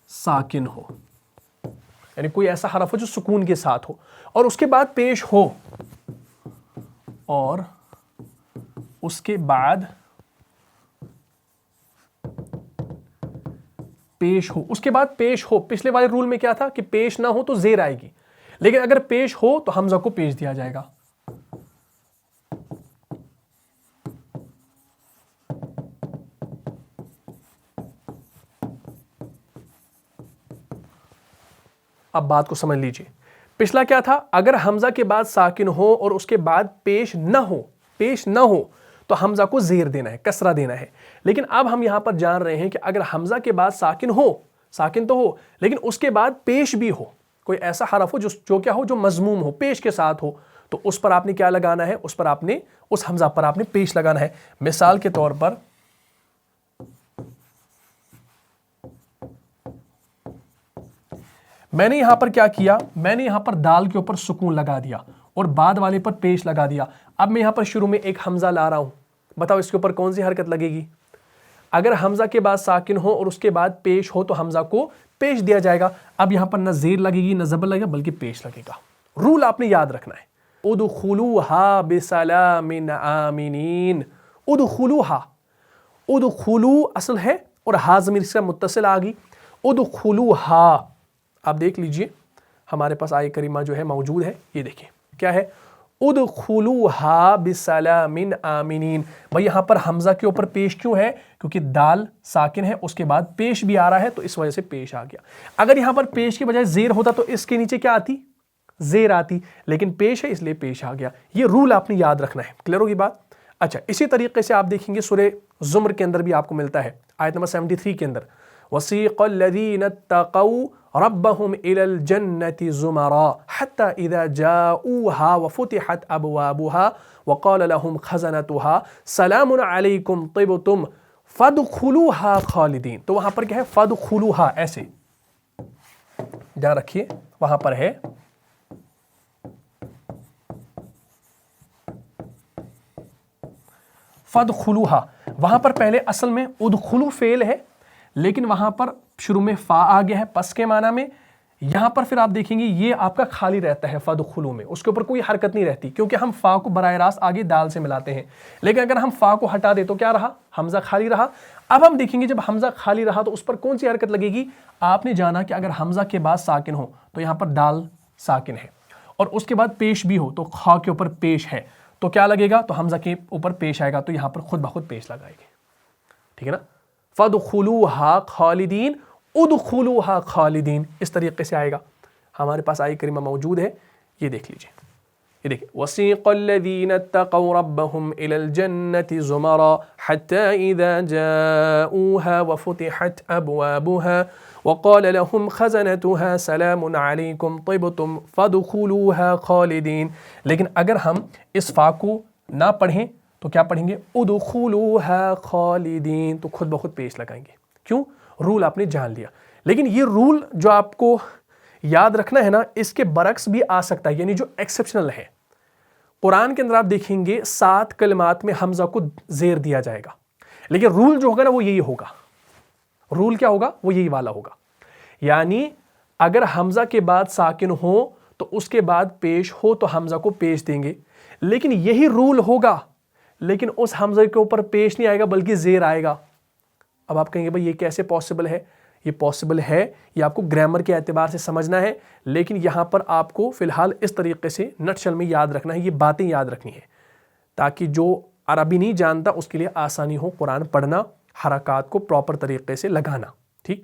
ساکن ہو، یعنی کوئی ایسا حرف ہو جو سکون کے ساتھ ہو اور اس کے بعد پیش ہو، اور اس کے بعد پیش ہو، اس کے بعد پیش ہو، پچھلے والے رول میں کیا تھا کہ پیش نہ ہو تو زیر آئے گی، لیکن اگر پیش ہو تو حمزہ کو پیش دیا جائے گا۔ اب بات کو سمجھ لیجئے، پچھلا کیا تھا؟ اگر حمزہ کے بعد ساکن ہو اور اس کے بعد پیش نہ ہو تو حمزہ کو زیر دینا ہے، کسرہ دینا ہے۔ لیکن اب ہم یہاں پر جان رہے ہیں کہ اگر حمزہ کے بعد ساکن تو ہو لیکن اس کے بعد پیش بھی ہو، کوئی ایسا حرف ہو جو کیا ہو، جو مضموم ہو، پیش کے ساتھ ہو، تو اس پر آپ نے کیا لگانا ہے؟ اس حمزہ پر آپ نے پیش لگانا ہے۔ مثال کے طور پر میں نے یہاں پر کیا کیا؟ میں نے یہاں پر دال کے اوپر سکون لگا دیا اور بعد والے پر پیش لگا دیا۔ اب میں یہاں پر شروع میں ایک حمزہ لا رہا ہوں، بتاؤ اس کے اوپر کون سی حرکت لگے گی؟ اگر حمزہ کے بعد ساکن ہو اور اس کے بعد پیش ہو تو حمزہ کو پیش دیا جائے گا۔ اب یہاں پر نہ زیر لگے گی نہ زبر لگے گا بلکہ پیش لگے گا۔ رول آپ نے یاد رکھنا ہے، ادخلوها بسلام آمنین۔ ادخلو اصل ہے اور ہا ضمیر سے متصل آگی، ادخلوها۔ آپ دیکھ لیجئے ہمارے پاس آیہ کریمہ جو ہے موجود ہے، یہ دیکھیں کیا ہے، ادخلوها بسلام آمنین۔ بھائی یہاں پر حمزہ کے اوپر پیش کیوں ہے؟ کیونکہ دال ساکن ہے، اس کے بعد پیش بھی آ رہا ہے تو اس وجہ سے پیش آ گیا۔ اگر یہاں پر پیش کے بجائے زیر ہوتا تو اس کے نیچے کیا آتی؟ زیر آتی، لیکن پیش ہے اس لیے پیش آ گیا۔ یہ رول آپ نے یاد رکھنا ہے، کلیئر ہوگی بات؟ اچھا، اسی طریقے سے آپ دیکھیں گے سورہ زمر کے اندر بھی آپ کو ملتا ہے، آیت نمبر 73 کے اندر، وَسِيقَ الَّذِينَ اتَّقَوْا رَبَّهُمْ إِلَى الْجَنَّةِ زُمَرًا حَتَّى إِذَا جَاءُوهَا وَفُتِحَتْ أَبْوَابُهَا وَقَالَ لَهُمْ خَزَنَتُهَا سَلَامٌ عَلَيْكُمْ طِبْتُمْ فَادْخُلُوهَا خَالِدِينَ۔ تو وہاں پر کیا ہے؟ فَادْخُلُوهَا، ایسے جہاں رکھیے وہاں پر ہے فَادْخُلُوهَا۔ وہاں پر پہلے اصل میں ادخلو فعل ہے، لیکن وہاں پر شروع میں فا آ گیا ہے پس کے معنی میں۔ یہاں پر پھر آپ دیکھیں گے یہ آپ کا خالی رہتا ہے فَادْخُلُو میں، اس کے اوپر کوئی حرکت نہیں رہتی کیونکہ ہم فا کو براہ راست آگے دال سے ملاتے ہیں۔ لیکن اگر ہم فا کو ہٹا دیں تو کیا رہا؟ حمزہ خالی رہا۔ اب ہم دیکھیں گے جب حمزہ خالی رہا تو اس پر کون سی حرکت لگے گی؟ آپ نے جانا کہ اگر حمزہ کے بعد ساکن ہو تو یہاں پر دال ساکن ہے اور اس کے بعد پیش بھی ہو تو خا کے اوپر پیش ہے، تو کیا لگے گا؟ تو حمزہ کے اوپر پیش آئے گا، تو یہاں پر خود بخود پیش لگائے گے، ٹھیک ہے نا؟ فَادْخُلُوهَا خَالِدِينَ، ادخلوها خالدین، اس طریقے سے آئے گا۔ ہمارے پاس آیہ کریمہ موجود ہے، یہ دیکھ لیجئے، یہ دیکھیں، وَسِيقَ الَّذِينَ اتَّقَوْا رَبَّهُمْ إِلَى الْجَنَّةِ زُمَرًا حَتَّى إِذَا جَاءُوهَا وَفُتِحَتْ أَبْوَابُهَا وَقَالَ لَهُمْ خَزَنَتُهَا سَلَامٌ عَلَيْكُمْ طِبْتُمْ فَادْخُلُوهَا خَالِدِينَ۔ لیکن اگر ہم اس فا کو نہ پڑھیں تو کیا پڑھیں گے؟ ادخلوها خالدین، تو خود بخود پیش لگائیں گے۔ کیوں؟ رول آپ نے جان لیا۔ لیکن یہ رول جو آپ کو یاد رکھنا ہے نا، اس کے برعکس بھی آ سکتا ہے، یعنی جو ایکسیپشنل ہے۔ قرآن کے اندر آپ دیکھیں گے 7 کلمات میں حمزہ کو زیر دیا جائے گا، لیکن رول جو ہوگا نا وہ یہی ہوگا۔ رول کیا ہوگا؟ وہ یہی والا ہوگا، یعنی اگر حمزہ کے بعد ساکن ہو تو اس کے بعد پیش ہو تو حمزہ کو پیش دیں گے، لیکن یہی رول ہوگا، لیکن اس حمزہ کے اوپر پیش نہیں آئے گا بلکہ زیر آئے گا۔ اب آپ کہیں گے بھائی یہ کیسے پاسبل ہے؟ یہ پاسبل ہے، یہ آپ کو گرامر کے اعتبار سے سمجھنا ہے، لیکن یہاں پر آپ کو فی الحال اس طریقے سے نٹ شل میں یاد رکھنا ہے، یہ باتیں یاد رکھنی ہے تاکہ جو عربی نہیں جانتا اس کے لیے آسانی ہو قرآن پڑھنا، حرکات کو پراپر طریقے سے لگانا، ٹھیک؟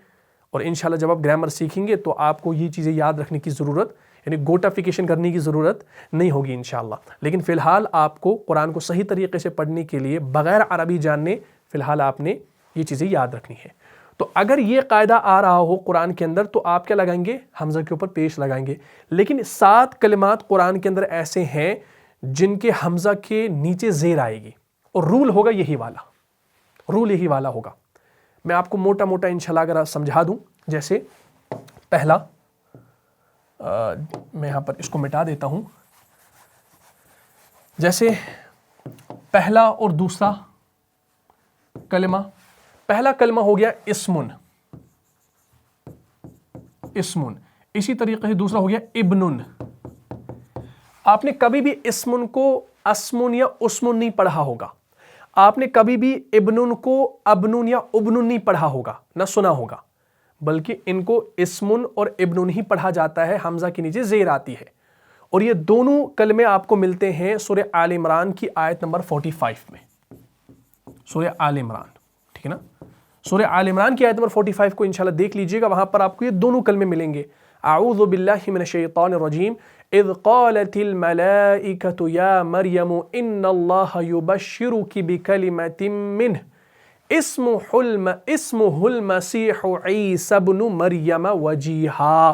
اور انشاءاللہ جب آپ گرامر سیکھیں گے تو آپ کو یہ چیزیں یاد رکھنے کی ضرورت، یعنی گوٹافیکیشن کرنے کی ضرورت نہیں ہوگی انشاءاللہ۔ لیکن فی الحال آپ کو قرآن کو صحیح طریقے سے پڑھنے کے لیے بغیر عربی جاننے فی الحال آپ نے یہ چیزیں یاد رکھنی ہے۔ تو اگر یہ قاعدہ آ رہا ہو قرآن کے اندر تو آپ کیا لگائیں گے؟ حمزہ کے اوپر پیش لگائیں گے۔ لیکن 7 کلمات قرآن کے اندر ایسے ہیں جن کے حمزہ کے نیچے زیر آئے گی، اور رول ہوگا یہی والا، رول یہی والا ہوگا۔ میں آپ کو موٹا موٹا انشاءاللہ اگر سمجھا دوں، جیسے پہلا، میں یہاں پر اس کو مٹا دیتا ہوں، جیسے پہلا اور دوسرا کلمہ، پہلا کلمہ ہو گیا اسمن، اسمن، اسی طریقے سے دوسرا ہو گیا ابنن۔ آپ نے کبھی بھی اسمن کو اسمن یا اسمن نہیں پڑھا ہوگا، آپ نے کبھی بھی ابنن کو ابنن یا ابنن نہیں پڑھا ہوگا، نہ سنا ہوگا، بلکہ ان کو اسمن اور ابنن ہی پڑھا جاتا ہے، حمزہ کے نیچے زیر آتی ہے۔ اور یہ دونوں کلمے آپ کو ملتے ہیں سورہ آل عمران کی آیت نمبر 45 میں، سورہ آل عمران، ٹھیک ہے نا؟ سورہ آل عمران کی آیت نمبر 45 کو انشاءاللہ دیکھ لیجئے گا، وہاں پر آپ کو یہ دونوں کلمے ملیں گے۔ اعوذ باللہ من الشیطان الرجیم اذ قالت الملائکۃ یا مریم ان اللہ یبشرک بکلمۃ منہ اسمہ المسیح عیسی ابن مریم وجیہا۔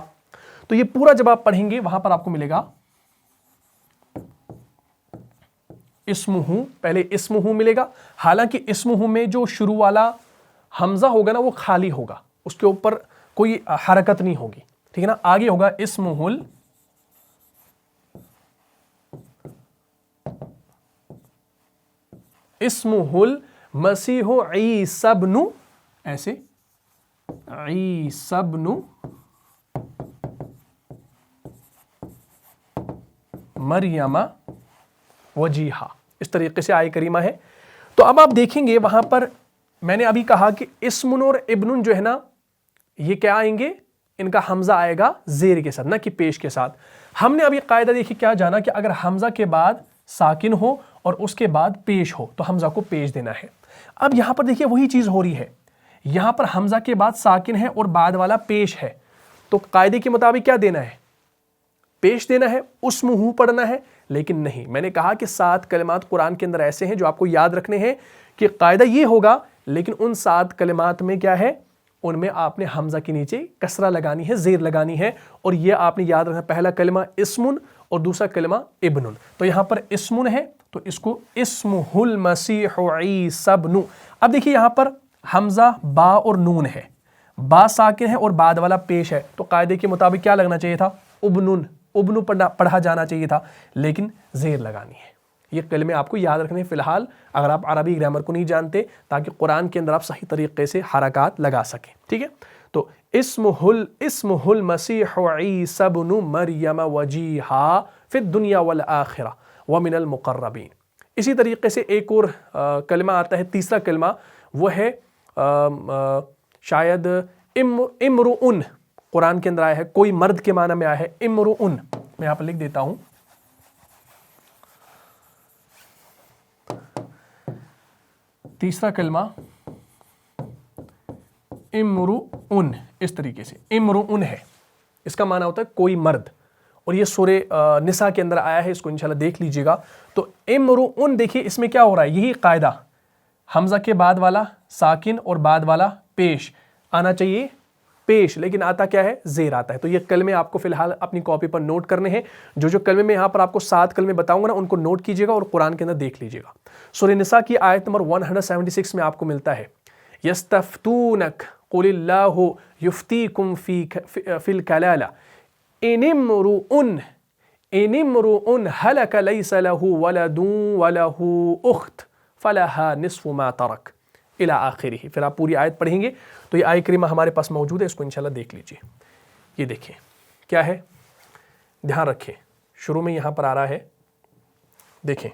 تو یہ پورا جب آپ پڑھیں گے وہاں پر آپ کو ملے گا اسمہ، پہلے اسمہ ملے گا، حالانکہ اسمہ میں جو شروع والا حمزہ ہوگا نا وہ خالی ہوگا، اس کے اوپر کوئی حرکت نہیں ہوگی، ٹھیک ہے نا؟ آگے ہوگا اسمہ المسیح عیسی ابن، ایسے عیسی ابن مریم وجیہا، اس طریقے سے آیہ کریمہ ہے۔ تو اب آپ دیکھیں گے وہاں پر میں نے ابھی کہا کہ اسمن اور ابنن جو ہے نا یہ کیا آئیں گے؟ ان کا حمزہ آئے گا زیر کے ساتھ، نہ کہ پیش کے ساتھ۔ ہم نے ابھی قاعدہ دیکھی کیا جانا کہ اگر حمزہ کے بعد ساکن ہو اور اس کے بعد پیش ہو تو حمزہ کو پیش دینا ہے۔ اب یہاں پر دیکھیے وہی چیز ہو رہی ہے، یہاں پر حمزہ کے بعد ساکن ہے اور بعد والا پیش ہے، تو قاعدے کے مطابق کیا دینا ہے؟ پیش دینا ہے، اسمہ پڑھنا ہے۔ لیکن نہیں، میں نے کہا کہ 7 کلمات قرآن کے اندر ایسے ہیں جو آپ کو یاد رکھنے ہیں کہ قاعدہ یہ ہوگا، لیکن ان 7 کلمات میں کیا ہے؟ ان میں آپ نے حمزہ کے نیچے کسرہ لگانی ہے، زیر لگانی ہے، اور یہ آپ نے یاد رکھنا، پہلا کلمہ اسمن اور دوسرا کلمہ ابنن۔ تو یہاں پر اسمن ہے تو اس کو اسمہ المسیح عیسی ابن۔ اب دیکھیے یہاں پر حمزہ با اور نون ہے، با ساکن ہے اور بعد والا پیش ہے، تو قاعدے کے مطابق کیا لگنا چاہیے تھا؟ ابنن، ابن پڑھا جانا چاہیے تھا، لیکن زیر لگانی ہے۔ یہ کلمے آپ کو یاد رکھنے ہیں فی الحال اگر آپ عربی گرامر کو نہیں جانتے، تاکہ قرآن کے اندر آپ صحیح طریقے سے حرکات لگا سکیں، ٹھیک ہے؟ تو اسمہ المسیح عیسی ابن مریم وجیہا فی الدنیا والآخرہ ومن المقربین۔ اسی طریقے سے ایک اور کلمہ آتا ہے، تیسرا کلمہ، وہ ہے شاید امرؤن، قرآن کے اندر آیا ہے، کوئی مرد کے معنی میں آیا ہے امرؤن، میں یہاں پر لکھ دیتا ہوں۔ تیسرا کلمہ امرؤن، اس طریقے سے امرؤن ہے، اس کا معنی ہوتا ہے کوئی مرد، اور یہ سورہ نساء کے اندر آیا ہے، اس کو انشاءاللہ دیکھ لیجئے گا۔ تو امرؤن دیکھیے اس میں کیا ہو رہا ہے، یہی قاعدہ، حمزہ کے بعد والا ساکن اور بعد والا پیش آنا چاہیے، پیش، لیکن آتا کیا ہے؟ زیر آتا ہے۔ تو یہ کلمے آپ کو فی الحال اپنی کاپی پر نوٹ کرنے ہیں، جو کلمے میں یہاں پر آپ کو 7 کلمے بتاؤں گا نا ان کو نوٹ کیجئے گا اور قرآن کے اندر دیکھ لیجئے گا۔ سورہ نساء کی آیت نمبر 176 میں آپ کو ملتا ہے یستفتونک قل اللہ یفتیکم فی الکلالہ ان امرؤ ہلک لیس لہ ولد ولہ اخت فلہا نصف ما ترک الی آخرہ۔ پھر آپ پوری آیت پڑھیں گے تو یہ آیہ کریمہ ہمارے پاس موجود ہے، اس کو انشاءاللہ دیکھ لیجئے۔ یہ دیکھیں کیا ہے، دھیان رکھیں شروع میں یہاں پر آ رہا ہے، دیکھیں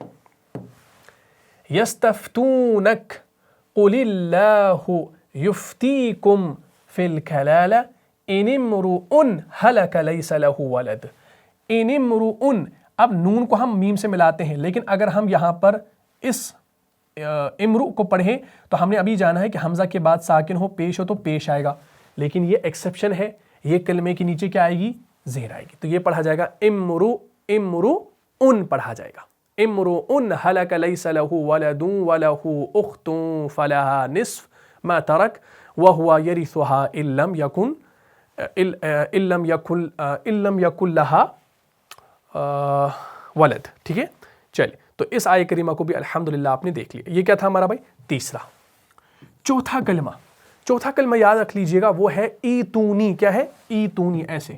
یستفتونک قل اللہ یفتیکم فی الکلالہ ان امرؤ ہلک لیس لہ ولد، ان امرؤ، اب نون کو ہم میم سے ملاتے ہیں، لیکن اگر ہم یہاں پر اس امرؤ کو پڑھیں تو ہم نے ابھی جانا ہے کہ حمزہ کے بعد ساکن ہو، پیش ہو تو پیش آئے گا، لیکن یہ ایکسیپشن ہے، یہ کلمے کے نیچے کیا آئے گی، زیر آئے گی، تو یہ پڑھا جائے گا امرؤ پڑھا جائے گا، امرؤ ہلک لیس لہ ولد ولہ اخت فلہا نصف ما ترک وہو یرثھا ان لم یکن لہا ولد، ٹھیک ہے۔ چلیے تو اس آیہ کریمہ کو بھی الحمدللہ آپ نے دیکھ لیا، یہ کیا تھا ہمارا بھائی، تیسرا۔ چوتھا کلمہ یاد رکھ لیجئے گا، وہ ہے ایتونی، کیا ہے، ایتونی، ایسے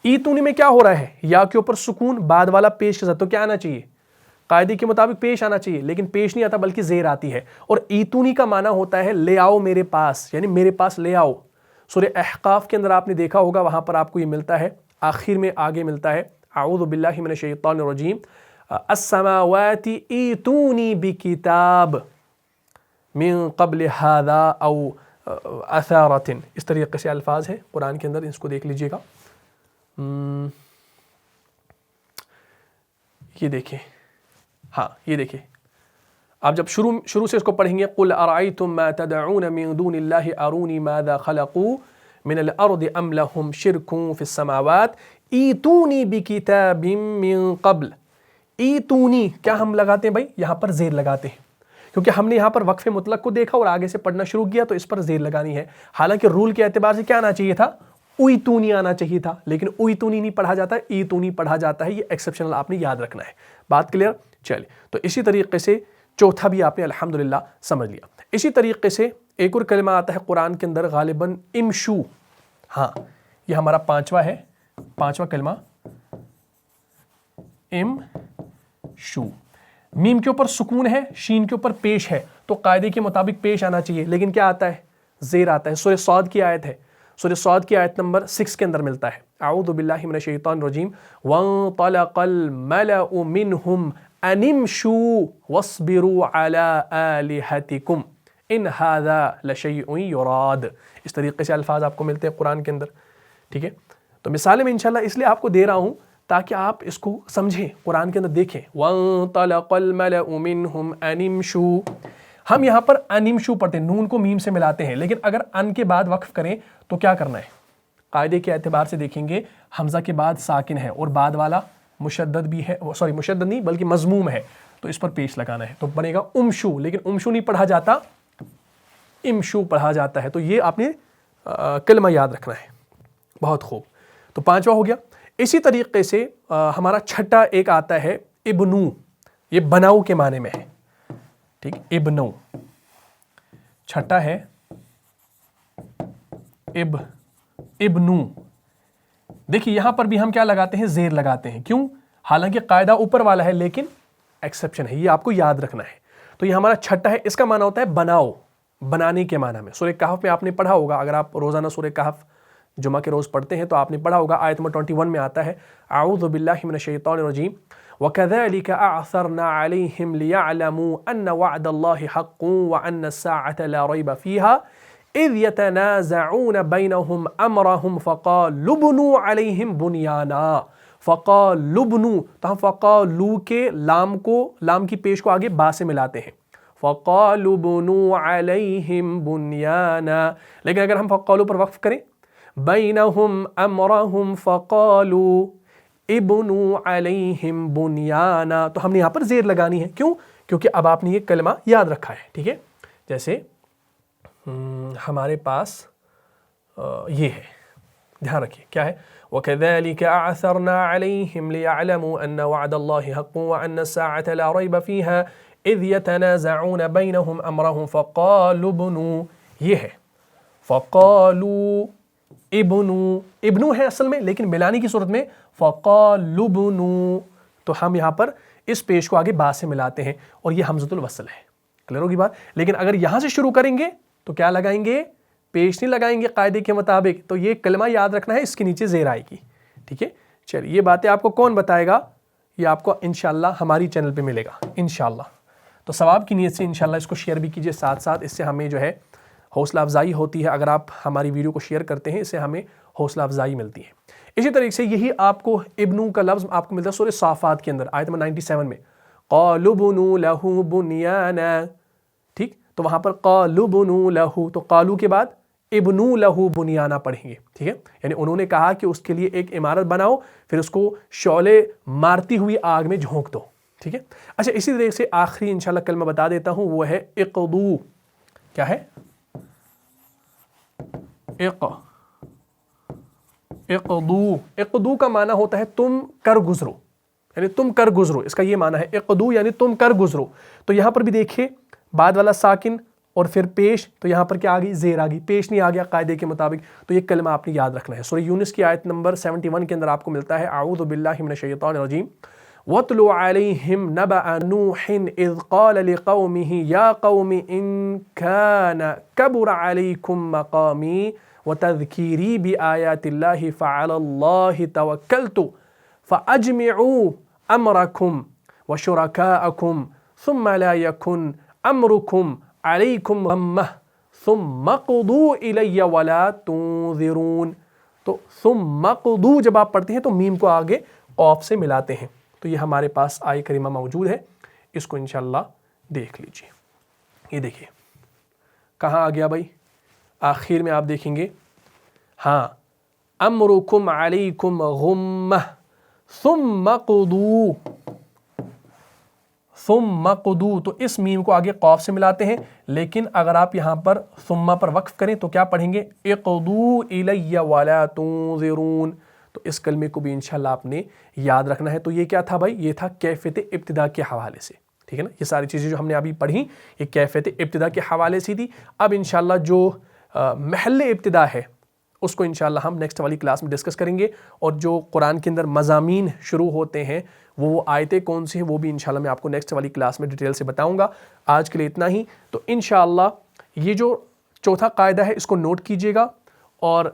ایتونی میں کیا ہو رہا ہے، یا کے اوپر سکون، بعد والا پیش کے ساتھ، تو کیا آنا چاہیے، قاعدے کے مطابق پیش آنا چاہیے، لیکن پیش نہیں آتا بلکہ زیر آتی ہے، اور ایتونی کا معنی ہوتا ہے لے آؤ میرے پاس، یعنی میرے پاس لے آؤ۔ سورہ احقاف کے اندر آپ نے دیکھا ہوگا، وہاں پر آپ کو یہ ملتا ہے، آخر میں آگے ملتا ہے، اعوذ باللہ من الشیطان الرجیم، السماوات ایتونی بکتاب من قبل هذا او اثارت، اس طریقے سے الفاظ ہیں قرآن کے اندر، اس کو دیکھ لیجئے گا۔ یہ دیکھیں، ہاں یہ دیکھیں، آپ جب شروع سے اس کو پڑھیں گے، قل ارأیتم ما تدعون من دون اللہ ارونی ماذا خلقوا من الارض ام لهم شرک فی السماوات ایتونی بکتاب من قبل، ایتونی کیا ہم لگاتے ہیں بھائی، یہاں پر زیر لگاتے ہیں، کیونکہ ہم نے یہاں پر وقف مطلق کو دیکھا اور آگے سے پڑھنا شروع کیا تو اس پر زیر لگانی ہے، حالانکہ رول کے اعتبار سے کیا آنا چاہیے تھا، اویتونی آنا چاہیے تھا، لیکن اویتونی نہیں پڑھا جاتا ہے، ایتونی پڑھا جاتا ہے، یہ ایکسیپشنل آپ نے یاد رکھنا ہے، بات کلیئر۔ چلیے تو اسی طریقے سے چوتھا بھی آپ نے الحمدللہ سمجھ لیا۔ اسی طریقے سے ایک اور کلمہ آتا ہے قرآن کے اندر غالباً امشو، ہاں یہ ہمارا پانچواں کلمہ امشو، میم کے اوپر سکون ہے، شین کے اوپر پیش ہے، تو قاعدے کے مطابق پیش آنا چاہیے، لیکن کیا آتا ہے، زیر آتا ہے۔ سورہ صاد کی آیت ہے، سورہ صاد کی آیت نمبر 6 کے اندر ملتا ہے، اعوذ باللہ من الشیطان الرجیم، وانطلق الملأ منہم ان امشوا واصبروا علی آلہتکم ان ھذا لشیء یراد، اس طریقے سے الفاظ آپ کو ملتے ہیں قرآن کے اندر، ٹھیک ہے۔ تو مثالیں میں انشاءاللہ اس لیے آپ کو دے رہا ہوں تاکہ آپ اس کو سمجھیں، قرآن کے اندر دیکھیں، وانطلق الملأ منہم ان امشوا، ہم یہاں پر ان امشوا پڑھتے ہیں، نون کو میم سے ملاتے ہیں، لیکن اگر ان کے بعد وقف کریں تو کیا کرنا ہے، قاعدے کے اعتبار سے دیکھیں گے، حمزہ کے بعد ساکن ہے اور بعد والا مشدد بھی ہے، مشدد نہیں بلکہ مضموم ہے، تو اس پر پیش لگانا ہے، تو بنے گا امشو، لیکن امشو نہیں پڑھا جاتا، امشو پڑھا جاتا ہے، تو یہ آپ نے کلمہ یاد رکھنا ہے، بہت خوب۔ تو پانچواں ہو گیا۔ اسی طریقے سے ہمارا چھٹا ایک آتا ہے ابنو، یہ بناؤ کے معنی میں ہے، ٹھیک، ابنو، چھٹا ہے ابنو، دیکھیے یہاں پر بھی ہم کیا لگاتے ہیں، زیر لگاتے ہیں، کیوں، حالانکہ قاعدہ اوپر والا ہے لیکن ایکسیپشن ہے، یہ آپ کو یاد رکھنا ہے۔ تو یہ ہمارا چھٹا ہے، اس کا معنی ہوتا ہے بناؤ، بنانے کے معنی میں۔ سورہ کہف میں آپ نے پڑھا ہوگا، اگر آپ روزانہ سورہ کہف جمعہ کے روز پڑھتے ہیں تو آپ نے پڑھا ہوگا، آیت نمبر 21 میں آتا ہے، اعوذ باللہ من الشیطان الرجیم، وَكَذَلِكَ أَعْثَرْنَا عَلَيْهِمْ لِيَعْلَمُوا أَنَّ وَعْدَ اللَّهِ حَقٌّ وَأَنَّ السَّاعَةَ لَا رَيْبَ فِيهَا إِذْ يَتَنَازَعُونَ بَيْنَهُمْ أَمْرَهُمْ فَقَالُوا ابْنُوا عَلَيْهِمْ بُنْيَانًا، فَقَالُوا ابْنُوا، تو ہم فَقَالُوا کے لام کی پیش کو آگے با سے ملاتے ہیں، فَقَالُوا ابْنُوا عَلَيْهِمْ بُنْيَانًا، لیکن اگر ہم فَقَالُوا پر وقف کریں، بَيْنَهُمْ أَمْرَهُمْ فَقَالُوا ابْنُوا عَلَيْهِمْ بُنْيَانًا، تو ہم نے یہاں پر زیر لگانی ہے، کیوں، کیونکہ اب آپ نے یہ کلمہ یاد رکھا ہے، ٹھیک ہے۔ جیسے ہمارے پاس یہ ہے، دھیان رکھیے کیا ہے، وَكَذَلِكَ أَعْثَرْنَا عَلَيْهِمْ لِيَعْلَمُوا أَنَّ وَعْدَ اللَّهِ حَقٌّ وَأَنَّ السَّاعَةَ لَا رَيْبَ فِيهَا إِذْ يَتَنَازَعُونَ بَيْنَهُمْ أَمْرَهُمْ فَقَالُوا ابْنُوا، یہ ہے فَقَالُوا ابنو ہے اصل میں، لیکن ملانے کی صورت میں فَقَالُوا ابْنُوا، تو ہم یہاں پر اس پیش کو آگے با سے ملاتے ہیں اور یہ حمزۃ الوصل ہے، کلیئر ہوگی بات۔ لیکن اگر یہاں سے شروع کریں گے تو کیا لگائیں گے؟ پیش نہیں لگائیں گے قاعدے کے مطابق. تو یہ کلمہ یاد رکھنا ہے, اس کے نیچے زیر آئے گی. ٹھیک ہے, چلیے یہ باتیں آپ کو کون بتائے گا؟ یہ آپ کو انشاءاللہ ہماری چینل پہ ملے گا انشاءاللہ. تو ثواب کی نیت سے انشاءاللہ اس کو شیئر بھی کیجئے ساتھ ساتھ, اس سے ہمیں جو ہے حوصلہ افزائی ہوتی ہے. اگر آپ ہماری ویڈیو کو شیئر کرتے ہیں اس سے ہمیں حوصلہ افزائی ملتی ہے. اسی طریقے سے یہی آپ کو ابنو کا لفظ آپ کو ملتا ہے سورہ صافات کے اندر آیت نمبر 97 میں, قالوا بنوا له بنیانا. ٹھیک, تو وہاں پر قالوا بنوا له, تو قالو کے بعد ابنو له بنیانا پڑھیں گے. ٹھیک ہے, یعنی انہوں نے کہا کہ اس کے لیے ایک عمارت بناؤ, پھر اس کو شعلے مارتی ہوئی آگ میں جھونک دو. ٹھیک ہے, اچھا اسی طریقے سے آخری انشاءاللہ کلمہ بتا دیتا ہوں, وہ ہے اقضو. کیا ہے؟ اقضو. اقضو کا معنی ہوتا ہے تم کر گزرو, یعنی تم کر گزرو, اس کا یہ معنی ہے اقضو یعنی تم کر گزرو. تو یہاں پر بھی دیکھیے بعد والا ساکن اور پھر پیش, تو یہاں پر کیا آ گئی؟ زیر آ گئی, پیش نہیں آ گیا قاعدے کے مطابق. تو یہ کلمہ آپ نے یاد رکھنا ہے. سورہ یونس کی آیت نمبر 71 کے اندر آپ کو ملتا ہے اعوذ باللہ من الشیطان الرجیم وَاتْلُ عَلَيْهِمْ نَبَأَ نُوحٍ إِذْ قَالَ لِقَوْمِهِ يَا قَوْمِ إِن كَانَ كَبُرَ عَلَيْكُمْ مَقَامِي وَتَذْكِيرِي بِآيَاتِ اللَّهِ فَعَلَى اللَّهِ تَوَكَّلْتُ فَأَجْمِعُوا أَمْرَكُمْ وَشُرَكَاءَكُمْ ثُمَّ لَا يَكُنْ أَمْرُكُمْ عَلَيْكُمْ غَمَّةً ثُمَّ قُضُوا إِلَيَّ وَلَا تُنظِرُونَ. تو ثُمَّ قُضُوا جب آپ پڑھتے ہیں تو میم کو آگے قاف سے ملاتے ہیں. تو یہ ہمارے پاس آیہ کریمہ موجود ہے, اس کو انشاءاللہ دیکھ لیجئے. یہ دیکھیے کہاں آ گیا بھائی؟ آخر میں آپ دیکھیں گے, ہاں, امرکم علیکم غمہ ثم قضوا. ثم قضوا, تو اس میم کو آگے قاف سے ملاتے ہیں, لیکن اگر آپ یہاں پر ثم پر وقف کریں تو کیا پڑھیں گے؟ اقضوا الی ولا تنظرون. تو اس کلمے کو بھی انشاءاللہ آپ نے یاد رکھنا ہے. تو یہ کیا تھا بھائی؟ یہ تھا کیفیت ابتدا کے حوالے سے. ٹھیک ہے نا, یہ ساری چیزیں جو ہم نے ابھی پڑھی یہ کیفیت ابتدا کے حوالے سے تھی. اب انشاءاللہ جو محل ابتدا ہے اس کو انشاءاللہ ہم نیکسٹ والی کلاس میں ڈسکس کریں گے, اور جو قرآن کے اندر مضامین شروع ہوتے ہیں وہ آیتیں کون سی ہیں وہ بھی انشاءاللہ میں آپ کو نیکسٹ والی کلاس میں ڈیٹیل سے بتاؤں گا. آج کے لیے اتنا ہی. تو انشاءاللہ یہ جو چوتھا قاعدہ ہے اس کو نوٹ کیجئے گا, اور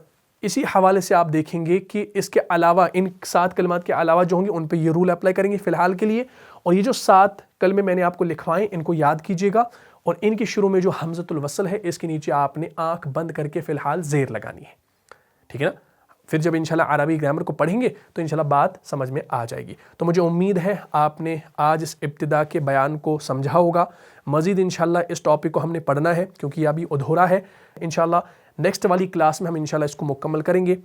اسی حوالے سے آپ دیکھیں گے کہ اس کے علاوہ ان 7 کلمات کے علاوہ جو ہوں گے ان پہ یہ رول اپلائی کریں گے فی الحال کے لیے. اور یہ جو 7 کلمے میں نے آپ کو لکھوائیں ان کو یاد کیجئے گا, اور ان کے شروع میں جو حمزۃ الوصل ہے اس کے نیچے آپ نے آنکھ بند کر کے فی الحال زیر لگانی ہے. ٹھیک ہے نا, پھر جب انشاءاللہ عربی گرامر کو پڑھیں گے تو انشاءاللہ بات سمجھ میں آ جائے گی. تو مجھے امید ہے آپ نے آج اس ابتدا کے بیان کو سمجھا ہوگا. مزید انشاءاللہ اس ٹاپک کو ہم نے پڑھنا ہے کیونکہ یہ ابھی ادھورا ہے. انشاءاللہ نیکسٹ والی کلاس میں ہم انشاءاللہ اس کو مکمل کریں گے.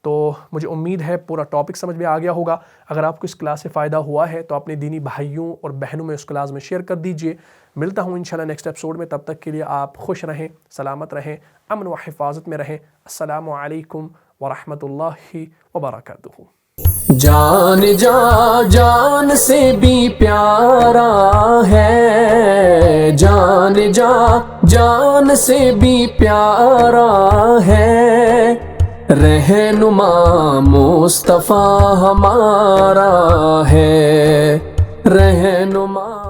تو مجھے امید ہے پورا ٹاپک سمجھ میں آ گیا ہوگا. اگر آپ کو اس کلاس سے فائدہ ہوا ہے تو اپنے دینی بھائیوں اور بہنوں میں اس کلاس میں شیئر کر دیجئے. ملتا ہوں انشاءاللہ نیکسٹ ایپیسوڈ میں, تب تک کے لیے آپ خوش رہیں, سلامت رہیں, امن و حفاظت میں رہیں. السلام علیکم ورحمۃ اللہ وبرکاتہ. جان جان سے بھی پیارا ہے, جان سے بھی پیارا ہے, رہنما مصطفیٰ ہمارا ہے, رہنما.